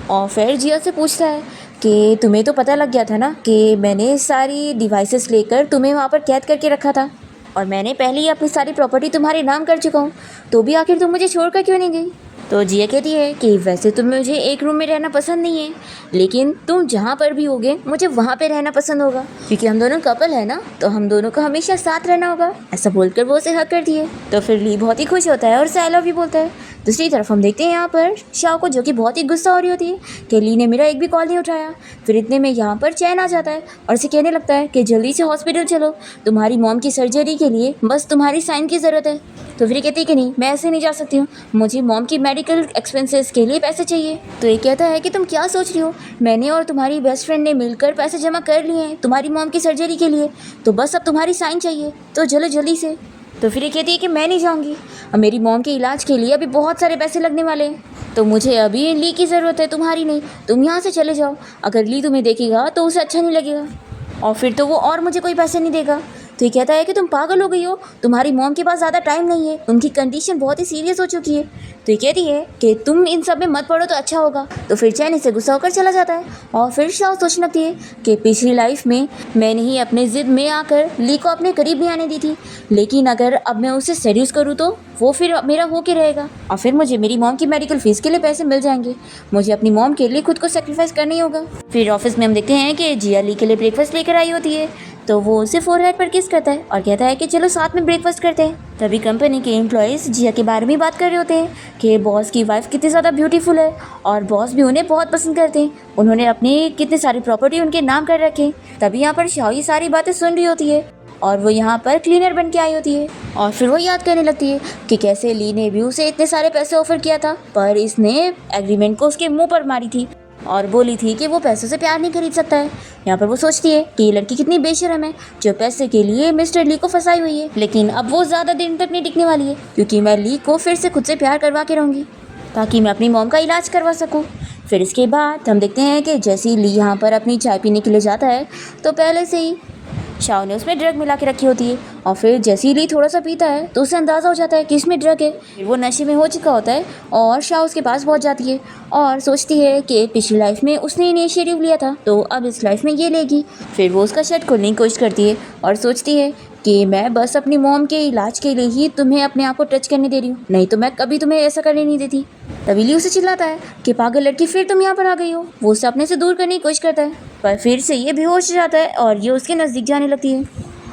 और फिर जिया से पूछता है कि तुम्हें तो पता लग गया था ना कि मैंने सारी डिवाइसेस लेकर तुम्हें वहाँ पर कैद करके रखा था और मैंने पहले ही अपनी सारी प्रॉपर्टी तुम्हारे नाम कर चुका हूँ, तो भी आखिर तुम मुझे छोड़कर क्यों नहीं गई? तो जिया कहती है कि वैसे तो मुझे एक रूम में रहना पसंद नहीं है, लेकिन तुम जहाँ पर भी होगे मुझे वहाँ पे रहना पसंद होगा, क्योंकि हम दोनों कपल है ना, तो हम दोनों को हमेशा साथ रहना होगा। ऐसा बोलकर वो उसे हक करती है। तो फिर ली बहुत ही खुश होता है और उसे आई लव यू बोलता है। दूसरी तरफ हम देखते हैं यहाँ पर शाओ को, जो कि बहुत ही गुस्सा हो रही होती है कि ली ने मेरा एक भी कॉल नहीं उठाया। फिर इतने में यहाँ पर चैन आ जाता है और उसे कहने लगता है कि जल्दी से हॉस्पिटल चलो, तुम्हारी मॉम की सर्जरी के लिए बस तुम्हारी साइन की ज़रूरत है। तो फिर कहती है कि नहीं, मैं ऐसे नहीं जा सकती हूँ, मुझे मॉम की मेडिकल एक्सपेंसेस के लिए पैसे चाहिए। तो ये कहता है कि तुम क्या सोच रही हो, मैंने और तुम्हारी बेस्ट फ्रेंड ने मिलकर पैसे जमा कर लिए हैं तुम्हारी मॉम की सर्जरी के लिए, तो बस अब तुम्हारी साइन चाहिए, तो चलो जल्दी से। तो फिर ये कहती है कि मैं नहीं जाऊँगी, अब मेरी मॉम के इलाज के लिए अभी बहुत सारे पैसे लगने वाले हैं, तो मुझे अभी ली की ज़रूरत है, तुम्हारी नहीं। तुम यहाँ से चले जाओ, अगर ली तुम्हें देखेगा तो उसे अच्छा नहीं लगेगा और फिर तो वो और मुझे कोई पैसे नहीं देगा। तो ये कहता है कि तुम पागल हो गई हो, तुम्हारी मॉम के पास ज़्यादा टाइम नहीं है, उनकी कंडीशन बहुत ही सीरियस हो चुकी है। तो ये कहती है कि तुम इन सब में मत पड़ो तो अच्छा होगा। तो फिर चैन इससे गुस्सा होकर चला जाता है और फिर शाओ सोचने लगती है कि पिछली लाइफ में मैंने ही अपने ज़िद में आकर ली को अपने करीब नहीं आने दी थी, लेकिन अगर अब मैं उसे सेड्यूस करूँ तो वो फिर मेरा हो के रहेगा और फिर मुझे मेरी मॉम की मेडिकल फीस के लिए पैसे मिल जाएंगे, मुझे अपनी मॉम के लिए खुद को सेक्रीफाइस करना ही होगा। फिर ऑफिस में हम देखते हैं कि जिया ली के लिए ब्रेकफास्ट लेकर आई होती है, तो वो उसे फोरहेड पर किस करता है और कहता है कि चलो साथ में ब्रेकफास्ट करते हैं। तभी कंपनी के एम्प्लॉयज़ जिया के बारे में बात कर रहे होते हैं कि बॉस की वाइफ कितनी ज़्यादा ब्यूटीफुल है और बॉस भी उन्हें बहुत पसंद करते हैं, उन्होंने अपनी कितनी सारी प्रॉपर्टी उनके नाम कर रखे। तभी यहाँ पर शाओ ये सारी बातें सुन रही होती है और वो यहाँ पर क्लीनर बन के आई होती है और फिर वो याद करने लगती है कि कैसे ली ने भी उसे इतने सारे पैसे ऑफर किया था, पर इसने एग्रीमेंट को उसके मुंह पर मारी थी और बोली थी कि वो पैसों से प्यार नहीं खरीद सकता है। यहाँ पर वो सोचती है कि ये लड़की कितनी बेशरम है जो पैसे के लिए मिस्टर ली को फंसाई हुई है, लेकिन अब वो ज़्यादा दिन तक नहीं टिकने वाली है, क्योंकि मैं ली को फिर से खुद से प्यार करवा के रहूँगी ताकि मैं अपनी मॉम का इलाज करवा सकूँ। फिर इसके बाद हम देखते हैं कि जैसे ही ली यहाँ पर अपनी चाय पीने के लिए जाता है तो पहले से ही शाओ ने उसमें ड्रग मिला के रखी होती है और फिर जैसे ही ली थोड़ा सा पीता है तो उसे अंदाज़ा हो जाता है कि इसमें ड्रग है। फिर वो नशे में हो चुका होता है और शाओ उसके पास पहुंच जाती है और सोचती है कि पिछली लाइफ में उसने इनिशिएटिव लिया था तो अब इस लाइफ में ये लेगी। फिर वो उसका शर्ट खोलने की कोशिश करती है और सोचती है कि मैं बस अपनी मॉम के इलाज के लिए ही तुम्हें अपने आप को टच करने दे रही हूँ, नहीं तो मैं कभी तुम्हें ऐसा करने नहीं देती। तभी ली उसे चिल्लाता है कि पागल लड़की, फिर तुम यहाँ पर आ गई हो। वो उसे अपने से दूर करने की कोशिश करता है पर फिर से ये बेहोश हो जाता है और ये उसके नज़दीक जाने लगती है।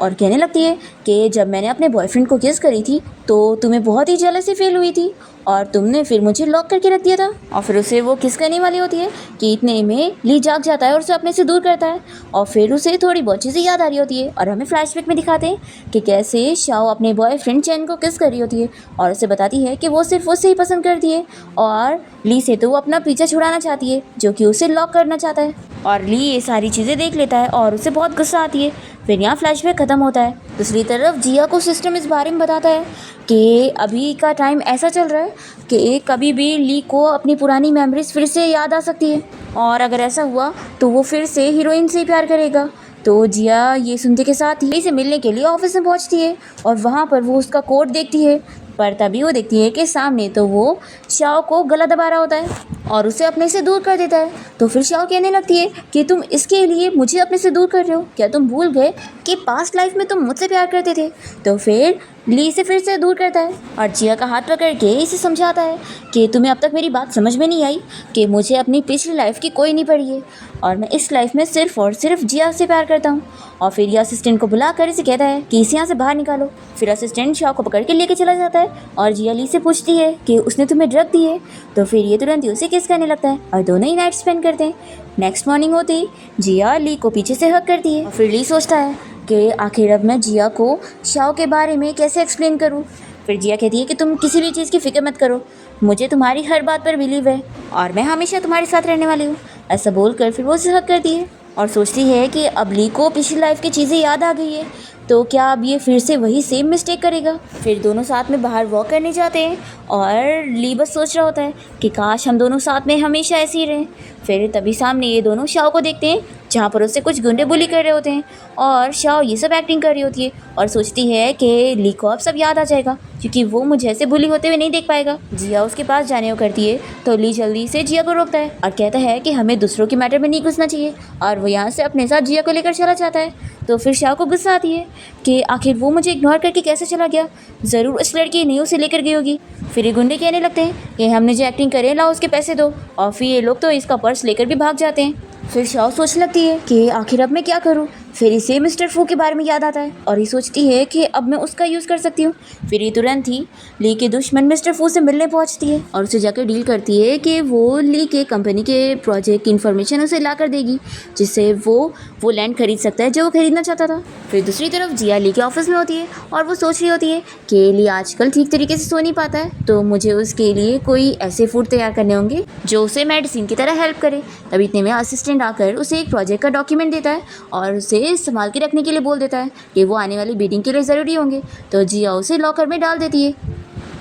और कहने लगती है कि जब मैंने अपने बॉयफ्रेंड को किस करी थी तो तुम्हें बहुत ही जेलसी फील हुई थी और तुमने फिर मुझे लॉक करके रख दिया था। और फिर उसे वो किस करने वाली होती है कि इतने में ली जाग जाता है और उसे अपने से दूर करता है और फिर उसे थोड़ी बहुत चीज़ें याद आ रही होती है और हमें फ्लैशबैक में दिखाते हैं कि कैसे शाओ अपने बॉयफ्रेंड चैन को किस कर रही होती है और उसे बताती है कि वो सिर्फ उससे ही पसंद करती है और ली से तो वो अपना पीछा छुड़ाना चाहती है जो कि उसे लॉक करना चाहता है। और ली ये सारी चीज़ें देख लेता है और उसे बहुत गुस्सा आती है। फिर यहाँ फ्लैशबैक ख़त्म होता है। दूसरी तरफ जिया को सिस्टम इस बारे में बताता है कि अभी का टाइम ऐसा चल रहा है कि कभी भी ली को अपनी पुरानी मेमोरीज फिर से याद आ सकती है और अगर ऐसा हुआ तो वो फिर से हीरोइन से ही प्यार करेगा। तो जिया ये सुनते के साथ ही से मिलने के लिए ऑफिस में पहुंचती है और वहाँ पर वो उसका कोट देखती है, पर तभी वो देखती है कि सामने तो वो शाओ को गला दबा रहा होता है और उसे अपने से दूर कर देता है। तो फिर शाओ कहने लगती है कि तुम इसके लिए मुझे अपने से दूर कर रहे हो, क्या तुम भूल गए कि पास्ट लाइफ में तुम मुझसे प्यार करते थे। तो फिर ली इसे फिर से दूर करता है और जिया का हाथ पकड़ के इसे समझाता है कि तुम्हें अब तक मेरी बात समझ में नहीं आई कि मुझे अपनी पिछली लाइफ की कोई नहीं पड़ी है और मैं इस लाइफ में सिर्फ और सिर्फ जिया से प्यार करता हूँ। और फिर ये असिस्टेंट को बुलाकर इसे कहता है कि इसे यहाँ से बाहर निकालो। फिर असिस्टेंट शाओ को पकड़ के लेके चला जाता है और जिया ली से पूछती है कि उसने तुम्हें ड्रग दी है। तो फिर ये तुरंत ही उसे किस करने लगता है और दोनों ही नाइट स्पेंड करते हैं। नेक्स्ट मॉर्निंग होती ही जिया ली को पीछे से हक करती है और फिर ली सोचता है कि आखिर अब मैं जिया को शाओ के बारे में कैसे एक्सप्लेन करूं। फिर जिया कहती है कि तुम किसी भी चीज़ की फिक्र मत करो, मुझे तुम्हारी हर बात पर बिलीव है और मैं हमेशा तुम्हारे साथ रहने वाली हूँ। ऐसा बोलकर फिर वो उसे हक करती है और सोचती है कि अब ली को पिछली लाइफ की चीज़ें याद आ गई है तो क्या अब ये फिर से वही सेम मिस्टेक करेगा। फिर दोनों साथ में बाहर वॉक करने जाते हैं और ली बस सोच रहा होता है कि काश हम दोनों साथ में हमेशा ऐसे ही रहें। फिर तभी सामने ये दोनों शाओ को देखते हैं जहाँ पर उससे कुछ गुंडे बुली कर रहे होते हैं और शाओ ये सब एक्टिंग कर रही होती है और सोचती है कि ली को अब सब याद आ जाएगा क्योंकि वो मुझे ऐसे बुली होते हुए नहीं देख पाएगा। जिया उसके पास जाने को करती है तो ली जल्दी से जिया को रोकता है और कहता है कि हमें दूसरों के मैटर में नहीं घुसना चाहिए और वो यहाँ से अपने साथ जिया को लेकर चला जाता है। तो फिर शाओ को गुस्सा आती है कि आखिर वो मुझे इग्नोर करके कैसे चला गया, ज़रूर उस लड़की नहीं उसे लेकर गई होगी। फिर ये गुंडे कहने लगते हैं कि हमने जो एक्टिंग करे लाओ उसके पैसे दो और फिर ये लोग तो इसका पर्स लेकर भी भाग जाते हैं। फिर शाओ सोचने लगती है कि आखिर अब मैं क्या करूं। फिर इसे मिस्टर फू के बारे में याद आता है और ये सोचती है कि अब मैं उसका यूज़ कर सकती हूँ। फिर ये तुरंत ही ली के दुश्मन मिस्टर फू से मिलने पहुँचती है और उसे जाकर डील करती है कि वो ली के कंपनी के प्रोजेक्ट की इन्फॉर्मेशन उसे ला कर देगी जिससे वो लैंड खरीद सकता है जो वो खरीदना चाहता था। फिर दूसरी तरफ जिया ली के ऑफिस में होती है और वो सोच रही होती है कि ली आजकल ठीक तरीके से सो नहीं पाता है तो मुझे उसके लिए कोई ऐसे फूड तैयार करने होंगे जो उसे मेडिसिन की तरह हेल्प करे। तभी इतने में असिस्टेंट आकर उसे एक प्रोजेक्ट का डॉक्यूमेंट देता है और उसे संभाल के रखने के लिए बोल देता है कि वो आने वाली मीटिंग के लिए ज़रूरी होंगे। तो जिया उसे लॉकर में डाल देती है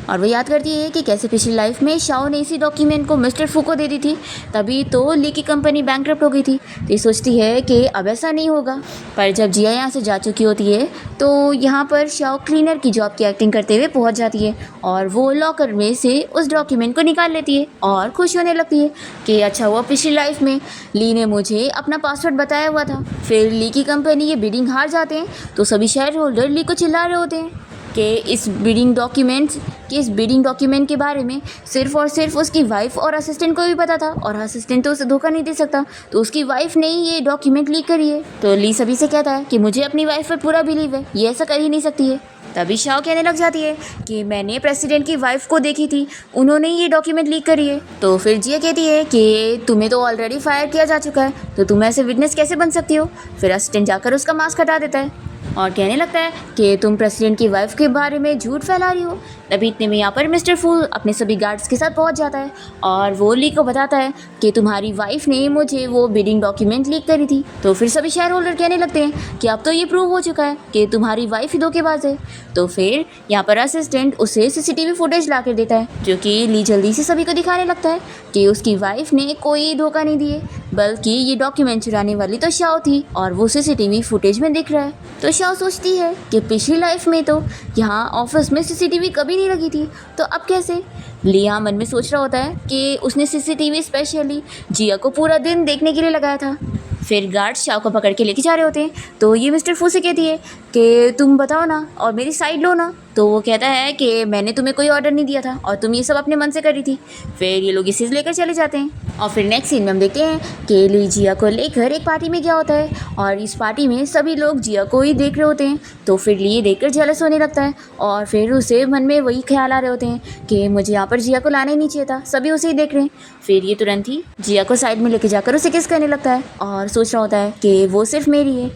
और वो याद करती है कि कैसे पिछली लाइफ में शाओ ने इसी डॉक्यूमेंट को मिस्टर फू को दे दी थी, तभी तो ली की कंपनी बैंकरप्ट हो गई थी। तो ये सोचती है कि अब ऐसा नहीं होगा। पर जब जिया यहाँ से जा चुकी होती है तो यहाँ पर शाओ क्लीनर की जॉब की एक्टिंग करते हुए पहुँच जाती है और वो लॉकर में से उस डॉक्यूमेंट को निकाल लेती है और खुश होने लगती है कि अच्छा हुआ पिछली लाइफ में ली ने मुझे अपना पासवर्ड बताया हुआ था। फिर ली की कंपनी ये बिडिंग हार जाते हैं तो सभी शेयर होल्डर ली को चिल्ला रहे होते हैं कि इस बिडिंग डॉक्यूमेंट के बारे में सिर्फ और सिर्फ उसकी वाइफ और असिस्टेंट को भी पता था और असिस्टेंट तो उसे धोखा नहीं दे सकता तो उसकी वाइफ ने ही ये डॉक्यूमेंट लीक करी है। तो ली सभी से कहता है कि मुझे अपनी वाइफ पर पूरा बिलीव है, ये ऐसा कर ही नहीं सकती है। तभी शाओ कहने लग जाती है कि मैंने प्रेसिडेंट की वाइफ को देखी थी, उन्होंने ये डॉक्यूमेंट लीक करी है। तो फिर जिया कहती है कि तुम्हें तो ऑलरेडी फायर किया जा चुका है तो तुम ऐसे विटनेस कैसे बन सकती हो। फिर असिस्टेंट जाकर उसका मास्क हटा देता है और कहने लगता है कि तुम प्रेसिडेंट की वाइफ के बारे में झूठ फैला रही हो। तभी इतने में यहाँ पर मिस्टर फूल अपने सभी गार्ड्स के साथ पहुँच जाता है और वो ली को बताता है कि तुम्हारी वाइफ ने मुझे वो बिडिंग डॉक्यूमेंट लीक करी थी। तो फिर सभी शेयर होल्डर कहने लगते हैं कि अब तो ये प्रूव हो चुका है कि तुम्हारी वाइफ ही धोखेबाज है। तो फिर यहाँ पर असिस्टेंट उसे सीसीटीवी फुटेज ला कर देता है जो कि ली जल्दी से सभी को दिखाने लगता है कि उसकी वाइफ ने कोई धोखा नहीं दिए बल्कि ये डॉक्यूमेंट चुराने वाली तो शाओ थी और वो सीसीटीवी फुटेज में दिख रहा है। तो शाओ सोचती है कि पिछली लाइफ में तो यहाँ ऑफिस में सीसीटीवी कभी नहीं लगी थी तो अब कैसे। लिया मन में सोच रहा होता है कि उसने सीसीटीवी स्पेशली जिया को पूरा दिन देखने के लिए लगाया था। फिर गार्ड शाओ को पकड़ के लेके जा रहे होते हैं तो ये मिस्टर फू से कहती है कि तुम बताओ ना और मेरी साइड लो ना। तो वो कहता है कि मैंने तुम्हें कोई ऑर्डर नहीं दिया था और तुम ये सब अपने मन से कर रही थी। फिर ये लोग इसे लेकर चले जाते हैं और फिर नेक्स्ट सीन में हम देखते हैं कि ली जिया को लेकर एक पार्टी में गया होता है और इस पार्टी में सभी लोग जिया को ही देख रहे होते हैं। तो फिर ली ये देखकर जेलस होने लगता है और फिर उसे मन में वही ख्याल आ रहे होते हैं कि मुझे यहाँ पर जिया को लाना ही नहीं चाहिए था, सभी उसे ही देख रहे हैं। फिर ये तुरंत ही जिया को साइड में लेके जाकर उसे किस करने लगता है और सोच रहा होता है कि वो सिर्फ मेरी है।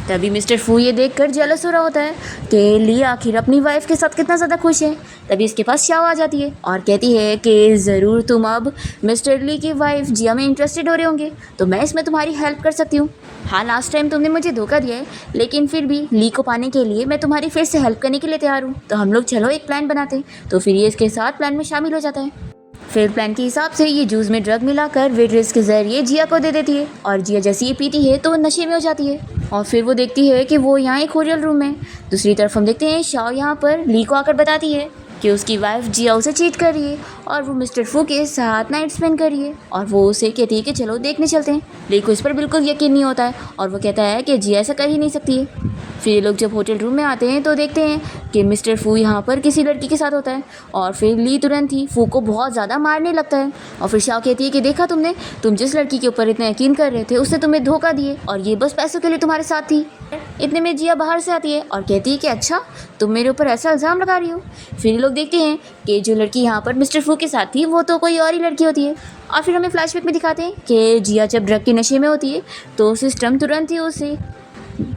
तभी मिस्टर फू ये देखकर जेलस हो रहा होता है कि ली आखिर अपनी वाइफ के साथ कितना ज़्यादा खुश है। तभी इसके पास शाओ आ जाती है और कहती है कि ज़रूर तुम अब मिस्टर ली की वाइफ जिया में इंटरेस्टेड हो रहे होंगे, तो मैं इसमें तुम्हारी हेल्प कर सकती हूँ। हाँ, लास्ट टाइम तुमने मुझे धोखा दिया है, लेकिन फिर भी ली को पाने के लिए मैं तुम्हारी फिर से हेल्प करने के लिए तैयार हूँ। तो हम लोग चलो एक प्लान बनाते हैं। तो फिर ये इसके साथ प्लान में शामिल हो जाता है। फिर प्लान के हिसाब से ये जूस में ड्रग मिलाकर वेट्रेस के जरिए जिया को दे देती है और जिया जैसे ये पीती है तो वो नशे में हो जाती है और फिर वो देखती है कि वो यहाँ एक होटल रूम में। दूसरी तरफ हम देखते हैं शाओ यहाँ पर ली को आकर बताती है कि उसकी वाइफ जिया उसे चीट कर रही है और वो मिस्टर फू के साथ नाइट स्पेंड कर रही है और वो उसे कहती है कि चलो देखने चलते हैं। ली को इस पर बिल्कुल यकीन नहीं होता है और वो कहता है कि जिया ऐसा कर ही नहीं सकती है। फिर ये लोग जब होटल रूम में आते हैं तो देखते हैं कि मिस्टर फू यहाँ पर किसी लड़की के साथ होता है और फिर ली तुरंत ही फू को बहुत ज़्यादा मारने लगता है और फिर शाओ कहती है कि देखा तुमने, तुम जिस लड़की के ऊपर इतना यकीन कर रहे थे उसने तुम्हें धोखा दिए और ये बस पैसों के लिए तुम्हारे साथ थी। इतने में जिया बाहर से आती है और कहती है कि अच्छा, तुम मेरे ऊपर ऐसा इल्ज़ाम लगा रही हो। फिर ये लोग देखते हैं कि जो लड़की यहाँ पर मिस्टर फू के साथ थी वो तो कोई और ही लड़की होती है और फिर हमें फ्लैशबैक में दिखाते हैं कि जिया जब ड्रग के नशे में होती है तो सिस्टम तुरंत ही उसे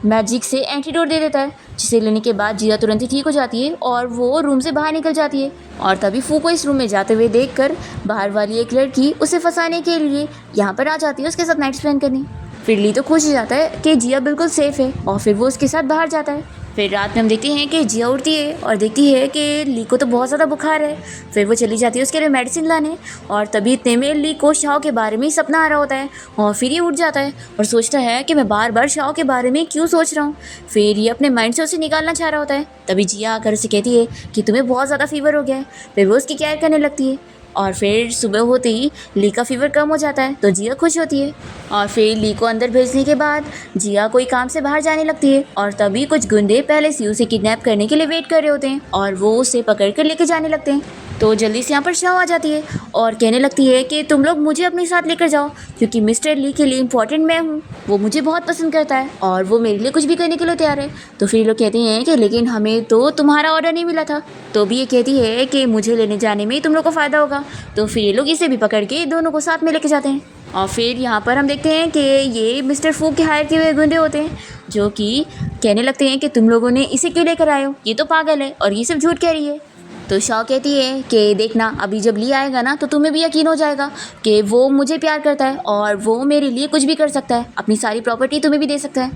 मैजिक से एंटीडोट दे देता है, जिसे लेने के बाद जिया तुरंत ही ठीक हो जाती है और वो रूम से बाहर निकल जाती है। और तभी फू को इस रूम में जाते हुए देखकर बाहर वाली एक लड़की उसे फंसाने के लिए यहाँ पर आ जाती है उसके साथ नाइट स्पेंड करने। फिर ली तो खुश हो जाता है कि जिया बिल्कुल सेफ है और फिर वो उसके साथ बाहर जाता है। फिर रात में हम देखते हैं कि जिया उठती है और देखती है कि ली को तो बहुत ज़्यादा बुखार है। फिर वो चली जाती है उसके लिए मेडिसिन लाने और तभी इतने में ली को शाओ के बारे में ही सपना आ रहा होता है और फिर ये उठ जाता है और सोचता है कि मैं बार बार शाओ के बारे में क्यों सोच रहा हूँ। फिर ये अपने माइंड से उसे निकालना चाह रहा होता है। तभी जिया आकर उसे कहती है कि तुम्हें बहुत ज़्यादा फीवर हो गया है। फिर वो उसकी केयर करने लगती है और फिर सुबह होते ही ली का फीवर कम हो जाता है तो जिया खुश होती है और फिर ली को अंदर भेजने के बाद जिया कोई काम से बाहर जाने लगती है और तभी कुछ गुंडे पहले से उसे किडनैप करने के लिए वेट कर रहे होते हैं और वो उसे पकड़ कर लेके जाने लगते हैं। तो जल्दी से यहाँ पर शाओ आ जाती है और कहने लगती है कि तुम लोग मुझे अपने साथ लेकर जाओ क्योंकि मिस्टर ली के लिए इम्पोर्टेंट मैं हूँ, वो मुझे बहुत पसंद करता है और वो मेरे लिए कुछ भी करने के लिए तैयार है। तो फिर लोग कहते हैं कि लेकिन हमें तो तुम्हारा ऑर्डर नहीं मिला था। तो भी ये कहती है कि मुझे लेने जाने में तुम लोग को फ़ायदा होगा। तो फिर ये लोग इसे भी पकड़ के दोनों को साथ में लेके जाते हैं और फिर यहाँ पर हम देखते हैं कि ये मिस्टर फू के हायर किए हुए गुंडे होते हैं जो कि कहने लगते हैं कि तुम लोगों ने इसे क्यों लेकर आए हो, ये तो पागल है और ये सिर्फ झूठ कह रही है। तो शाओ कहती है कि देखना, अभी जब ली आएगा ना तो तुम्हें भी यकीन हो जाएगा कि वो मुझे प्यार करता है और वो मेरे लिए कुछ भी कर सकता है, अपनी सारी प्रॉपर्टी तुम्हें भी दे सकता है,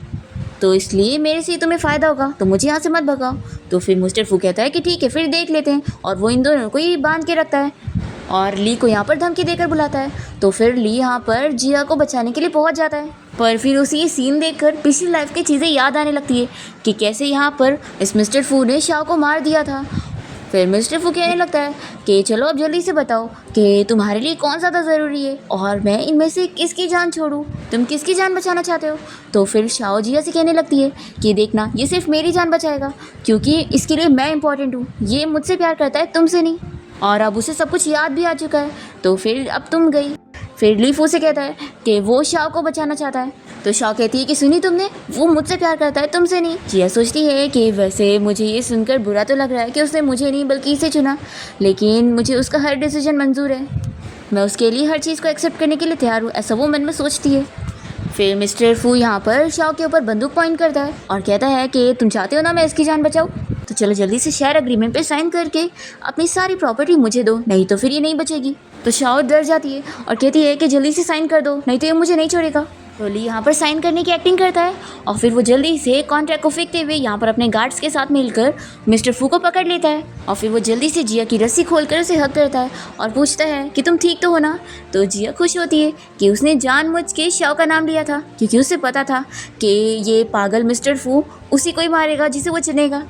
तो इसलिए मेरे से तुम्हें फ़ायदा होगा, तो मुझे यहाँ से मत भगाओ। तो फिर मिस्टर फू कहता है कि ठीक है फिर देख लेते हैं और वो इन दोनों को ही बांध के रखता है और ली को यहाँ पर धमकी देकर बुलाता है। तो फिर ली यहाँ पर जिया को बचाने के लिए पहुँच जाता है पर फिर उसे ये सीन देखकर पिछली लाइफ की चीज़ें याद आने लगती है कि कैसे यहाँ पर इस मिस्टर फू ने शाओ को मार दिया था। फिर मिस्टर फू कहने लगता है कि चलो अब जल्दी से बताओ कि तुम्हारे लिए कौन ज़्यादा ज़रूरी है और मैं इनमें से किसकी जान छोड़ूं, तुम किसकी जान बचाना चाहते हो। तो फिर शाओ जिया से कहने लगती है कि देखना, ये सिर्फ मेरी जान बचाएगा क्योंकि इसके लिए मैं इंपॉर्टेंट हूँ, ये मुझसे प्यार करता है तुमसे नहीं और अब उसे सब कुछ याद भी आ चुका है, तो फिर अब तुम गई। फिर ली फू से कहता है कि वो शाओ को बचाना चाहता है। तो शाओ कहती है कि सुनी तुमने, वो मुझसे प्यार करता है तुमसे नहीं। जिया सोचती है कि वैसे मुझे ये सुनकर बुरा तो लग रहा है कि उसने मुझे नहीं बल्कि इसे चुना, लेकिन मुझे उसका हर डिसीजन मंजूर है, मैं उसके लिए हर चीज़ को एक्सेप्ट करने के लिए तैयार हूँ, ऐसा वो मन में सोचती है। फिर मिस्टर फू यहाँ पर शाओ के ऊपर बंदूक पॉइंट करता है और कहता है कि तुम चाहते हो ना मैं इसकी जान बचाऊँ, तो चलो जल्दी से शेयर एग्रीमेंट पे साइन करके अपनी सारी प्रॉपर्टी मुझे दो, नहीं तो फिर ये नहीं बचेगी। तो शाओ डर जाती है और कहती है कि जल्दी से साइन कर दो, नहीं तो ये मुझे नहीं छोड़ेगा। तो ली यहाँ पर साइन करने की एक्टिंग करता है और फिर वो जल्दी से कॉन्ट्रैक्ट को फेंकते हुए यहाँ पर अपने गार्ड्स के साथ मिलकर मिस्टर फू को पकड़ लेता है और फिर वो जल्दी से जिया की रस्सी खोलकर उसे हक करता है और पूछता है कि तुम ठीक तो हो ना। तो जिया खुश होती है कि उसने जानबूझ के शाओ का नाम लिया था क्योंकि उसे पता था कि ये पागल मिस्टर फू उसी को ही मारेगा जिसे वो चुनेगा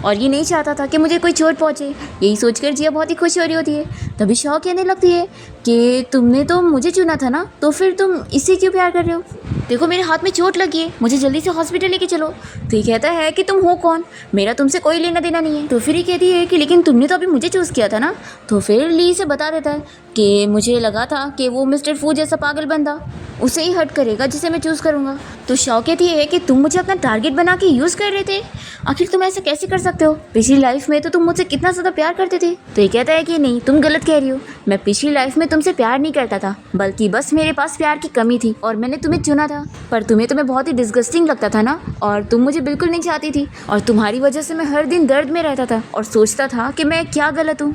और ये नहीं चाहता था कि मुझे कोई चोट पहुंचे। यही सोचकर जिया बहुत ही खुश हो रही होती है। तभी शाओ कहने लगती है कि तुमने तो मुझे चुना था ना, तो फिर तुम इससे क्यों प्यार कर रहे हो, देखो मेरे हाथ में चोट लगी है, मुझे जल्दी से हॉस्पिटल लेके चलो। तो ये कहता है कि तुम हो कौन, मेरा तुमसे कोई लेना देना नहीं है। तो फिर ये कहती है कि लेकिन तुमने तो अभी मुझे चूज़ किया था ना। तो फिर ली से बता देता है कि मुझे लगा था कि वो मिस्टर फू जैसा पागल बंदा उसे ही हर्ट करेगा जिसे मैं चूज़ करूँगा। तो शाओ कहती है कि तुम मुझे अपना टारगेट बना के यूज़ कर रहे थे, आखिर तुम ऐसा कैसे कर सकते हो? पिछली लाइफ में तो तुम मुझसे कितना ज़्यादा प्यार करते थे। तो ये कहता है कि नहीं, तुम गलत कह रही हो, मैं पिछली लाइफ में तुमसे प्यार नहीं करता था, बल्कि बस मेरे पास प्यार की कमी थी और मैंने तुम्हें चुना था। पर तुम्हें तो मैं बहुत ही डिस्गस्टिंग लगता था ना, और तुम मुझे बिल्कुल नहीं चाहती थी, और तुम्हारी वजह से मैं हर दिन दर्द में रहता था और सोचता था कि मैं क्या गलत हूँ।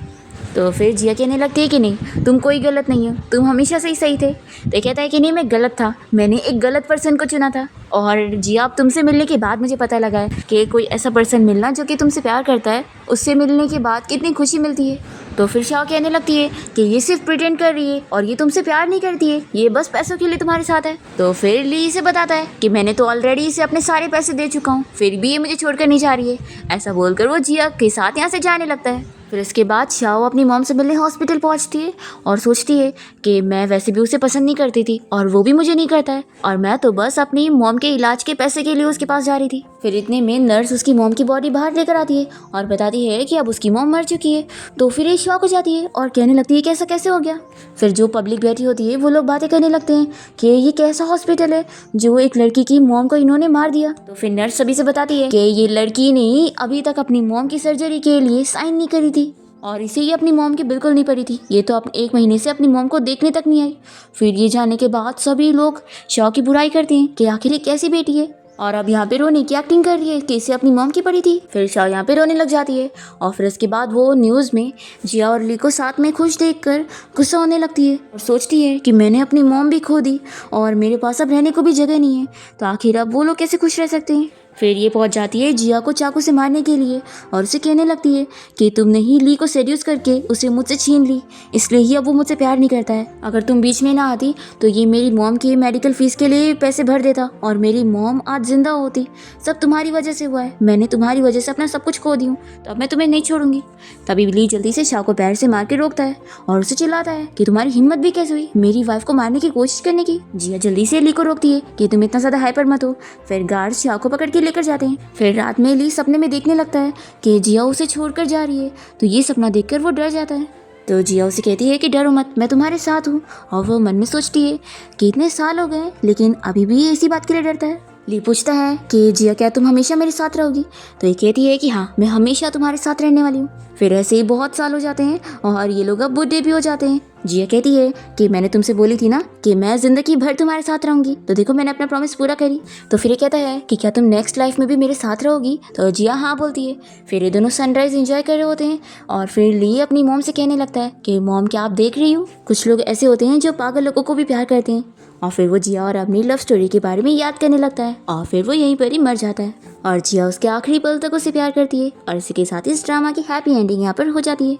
तो फिर जिया कहने लगती है कि नहीं, तुम कोई गलत नहीं हो, तुम हमेशा से ही सही थे। तो कहता है कि नहीं, मैं गलत था, मैंने एक गलत पर्सन को चुना था। और जिया, अब तुमसे मिलने के बाद मुझे पता लगा है कि कोई ऐसा पर्सन मिलना जो कि तुमसे प्यार करता है, उससे मिलने के बाद कितनी खुशी मिलती है। तो फिर शाओ कहने लगती है कि ये सिर्फ प्रिटेंड कर रही है और ये तुमसे प्यार नहीं करती है, ये बस पैसों के लिए तुम्हारे साथ है। तो फिर ली इसे बताता है कि मैंने तो ऑलरेडी इसे अपने सारे पैसे दे चुका हूँ, फिर भी ये मुझे छोड़कर नहीं जा रही है। ऐसा बोलकर वो जिया के साथ यहाँ से जाने लगता है। फिर इसके बाद शाओ अपनी मॉम से मिलने हॉस्पिटल पहुंचती है और सोचती है कि मैं वैसे भी उसे पसंद नहीं करती थी और वो भी मुझे नहीं करता है, और मैं तो बस अपनी मॉम के इलाज के पैसे के लिए उसके पास जा रही थी। फिर इतने में नर्स उसकी मॉम की बॉडी बाहर लेकर आती है और बताती है कि अब उसकी मॉम मर चुकी है। तो फिर ये शॉक हो जाती है और कहने लगती है कि ऐसा कैसे हो गया। फिर जो पब्लिक बैठी होती है वो लोग बातें करने लगते हैं कि ये कैसा हॉस्पिटल है जो एक लड़की की मॉम को इन्होंने मार दिया। तो फिर नर्स सभी से बताती है कि ये लड़की ने अभी तक अपनी मॉम की सर्जरी के लिए साइन नहीं करी थी और इसे ये अपनी मॉम की बिल्कुल नहीं पड़ी थी, ये तो अपने 1 महीने से अपनी मॉम को देखने तक नहीं आई। फिर ये जाने के बाद सभी लोग शाओ की बुराई करते हैं कि आखिर ये कैसी बेटी है, और अब यहाँ पे रोने की एक्टिंग कर रही है कि इसे अपनी मॉम की पड़ी थी। फिर शाओ यहाँ पे रोने लग जाती है और फिर इसके बाद वो न्यूज़ में जिया और ली को साथ में खुश देखकर गुस्सा होने लगती है और सोचती है कि मैंने अपनी मॉम भी खो दी और मेरे पास अब रहने को भी जगह नहीं है, तो आखिर अब वो लोग कैसे खुश रह सकते हैं। फिर ये पहुंच जाती है जिया को चाकू से मारने के लिए और उसे कहने लगती है कि तुमने ही ली को सेड्यूस करके उसे मुझसे छीन ली, इसलिए ही अब वो मुझसे प्यार नहीं करता है। अगर तुम बीच में ना आती तो ये मेरी मॉम की मेडिकल फीस के लिए पैसे भर देता और मेरी मॉम आज जिंदा होती। सब तुम्हारी वजह से हुआ है, मैंने तुम्हारी वजह से अपना सब कुछ खो दी हूँ, तो अब मैं तुम्हें नहीं छोड़ूंगी। तभी ली जल्दी से शाओ को पैर से मार के रोकता है और उसे चिल्लाता है कि तुम्हारी हिम्मत भी कैसे हुई मेरी वाइफ को मारने की कोशिश करने की। जिया जल्दी से ली को रोकती है कि तुम इतना ज्यादा हाइपर मत हो। फिर गार्ड्स शाओ को पकड़ के लेकर जाते हैं। फिर रात में ली सपने में देखने लगता है कि जिया उसे छोड़कर जा रही है, तो ये सपना देखकर वो डर जाता है। तो जिया उसे कहती है कि डरो मत, मैं तुम्हारे साथ हूँ। और वो मन में सोचती है कि इतने साल हो गए लेकिन अभी भी ये इसी बात के लिए डरता है। ली पूछता है कि जिया, क्या तुम हमेशा मेरे साथ रहोगी? तो ये कहती है कि हाँ, मैं हमेशा तुम्हारे साथ रहने वाली हूँ। फिर ऐसे ही बहुत साल हो जाते हैं और ये लोग अब बूढ़े भी हो जाते हैं। जिया कहती है कि मैंने तुमसे बोली थी ना कि मैं जिंदगी भर तुम्हारे साथ रहूंगी, तो देखो मैंने अपना प्रॉमिस पूरा करी। तो फिर ये कहता है कि क्या तुम नेक्स्ट लाइफ में भी मेरे साथ रहोगी? तो जिया हाँ बोलती है। फिर ये दोनों सनराइज एंजॉय कर रहे होते हैं और फिर ली अपनी मॉम से कहने लगता है कि मॉम, क्या आप देख रही हो, कुछ लोग ऐसे होते हैं जो पागल लोगों को भी प्यार करते हैं। और फिर वो जिया और अपनी लव स्टोरी के बारे में याद करने लगता है और फिर वो यहीं पर ही मर जाता है और जिया उसके आखिरी पल तक उसे प्यार करती है। और इसी के साथ इस ड्रामा की हैप्पी एंडिंग यहाँ पर हो जाती है।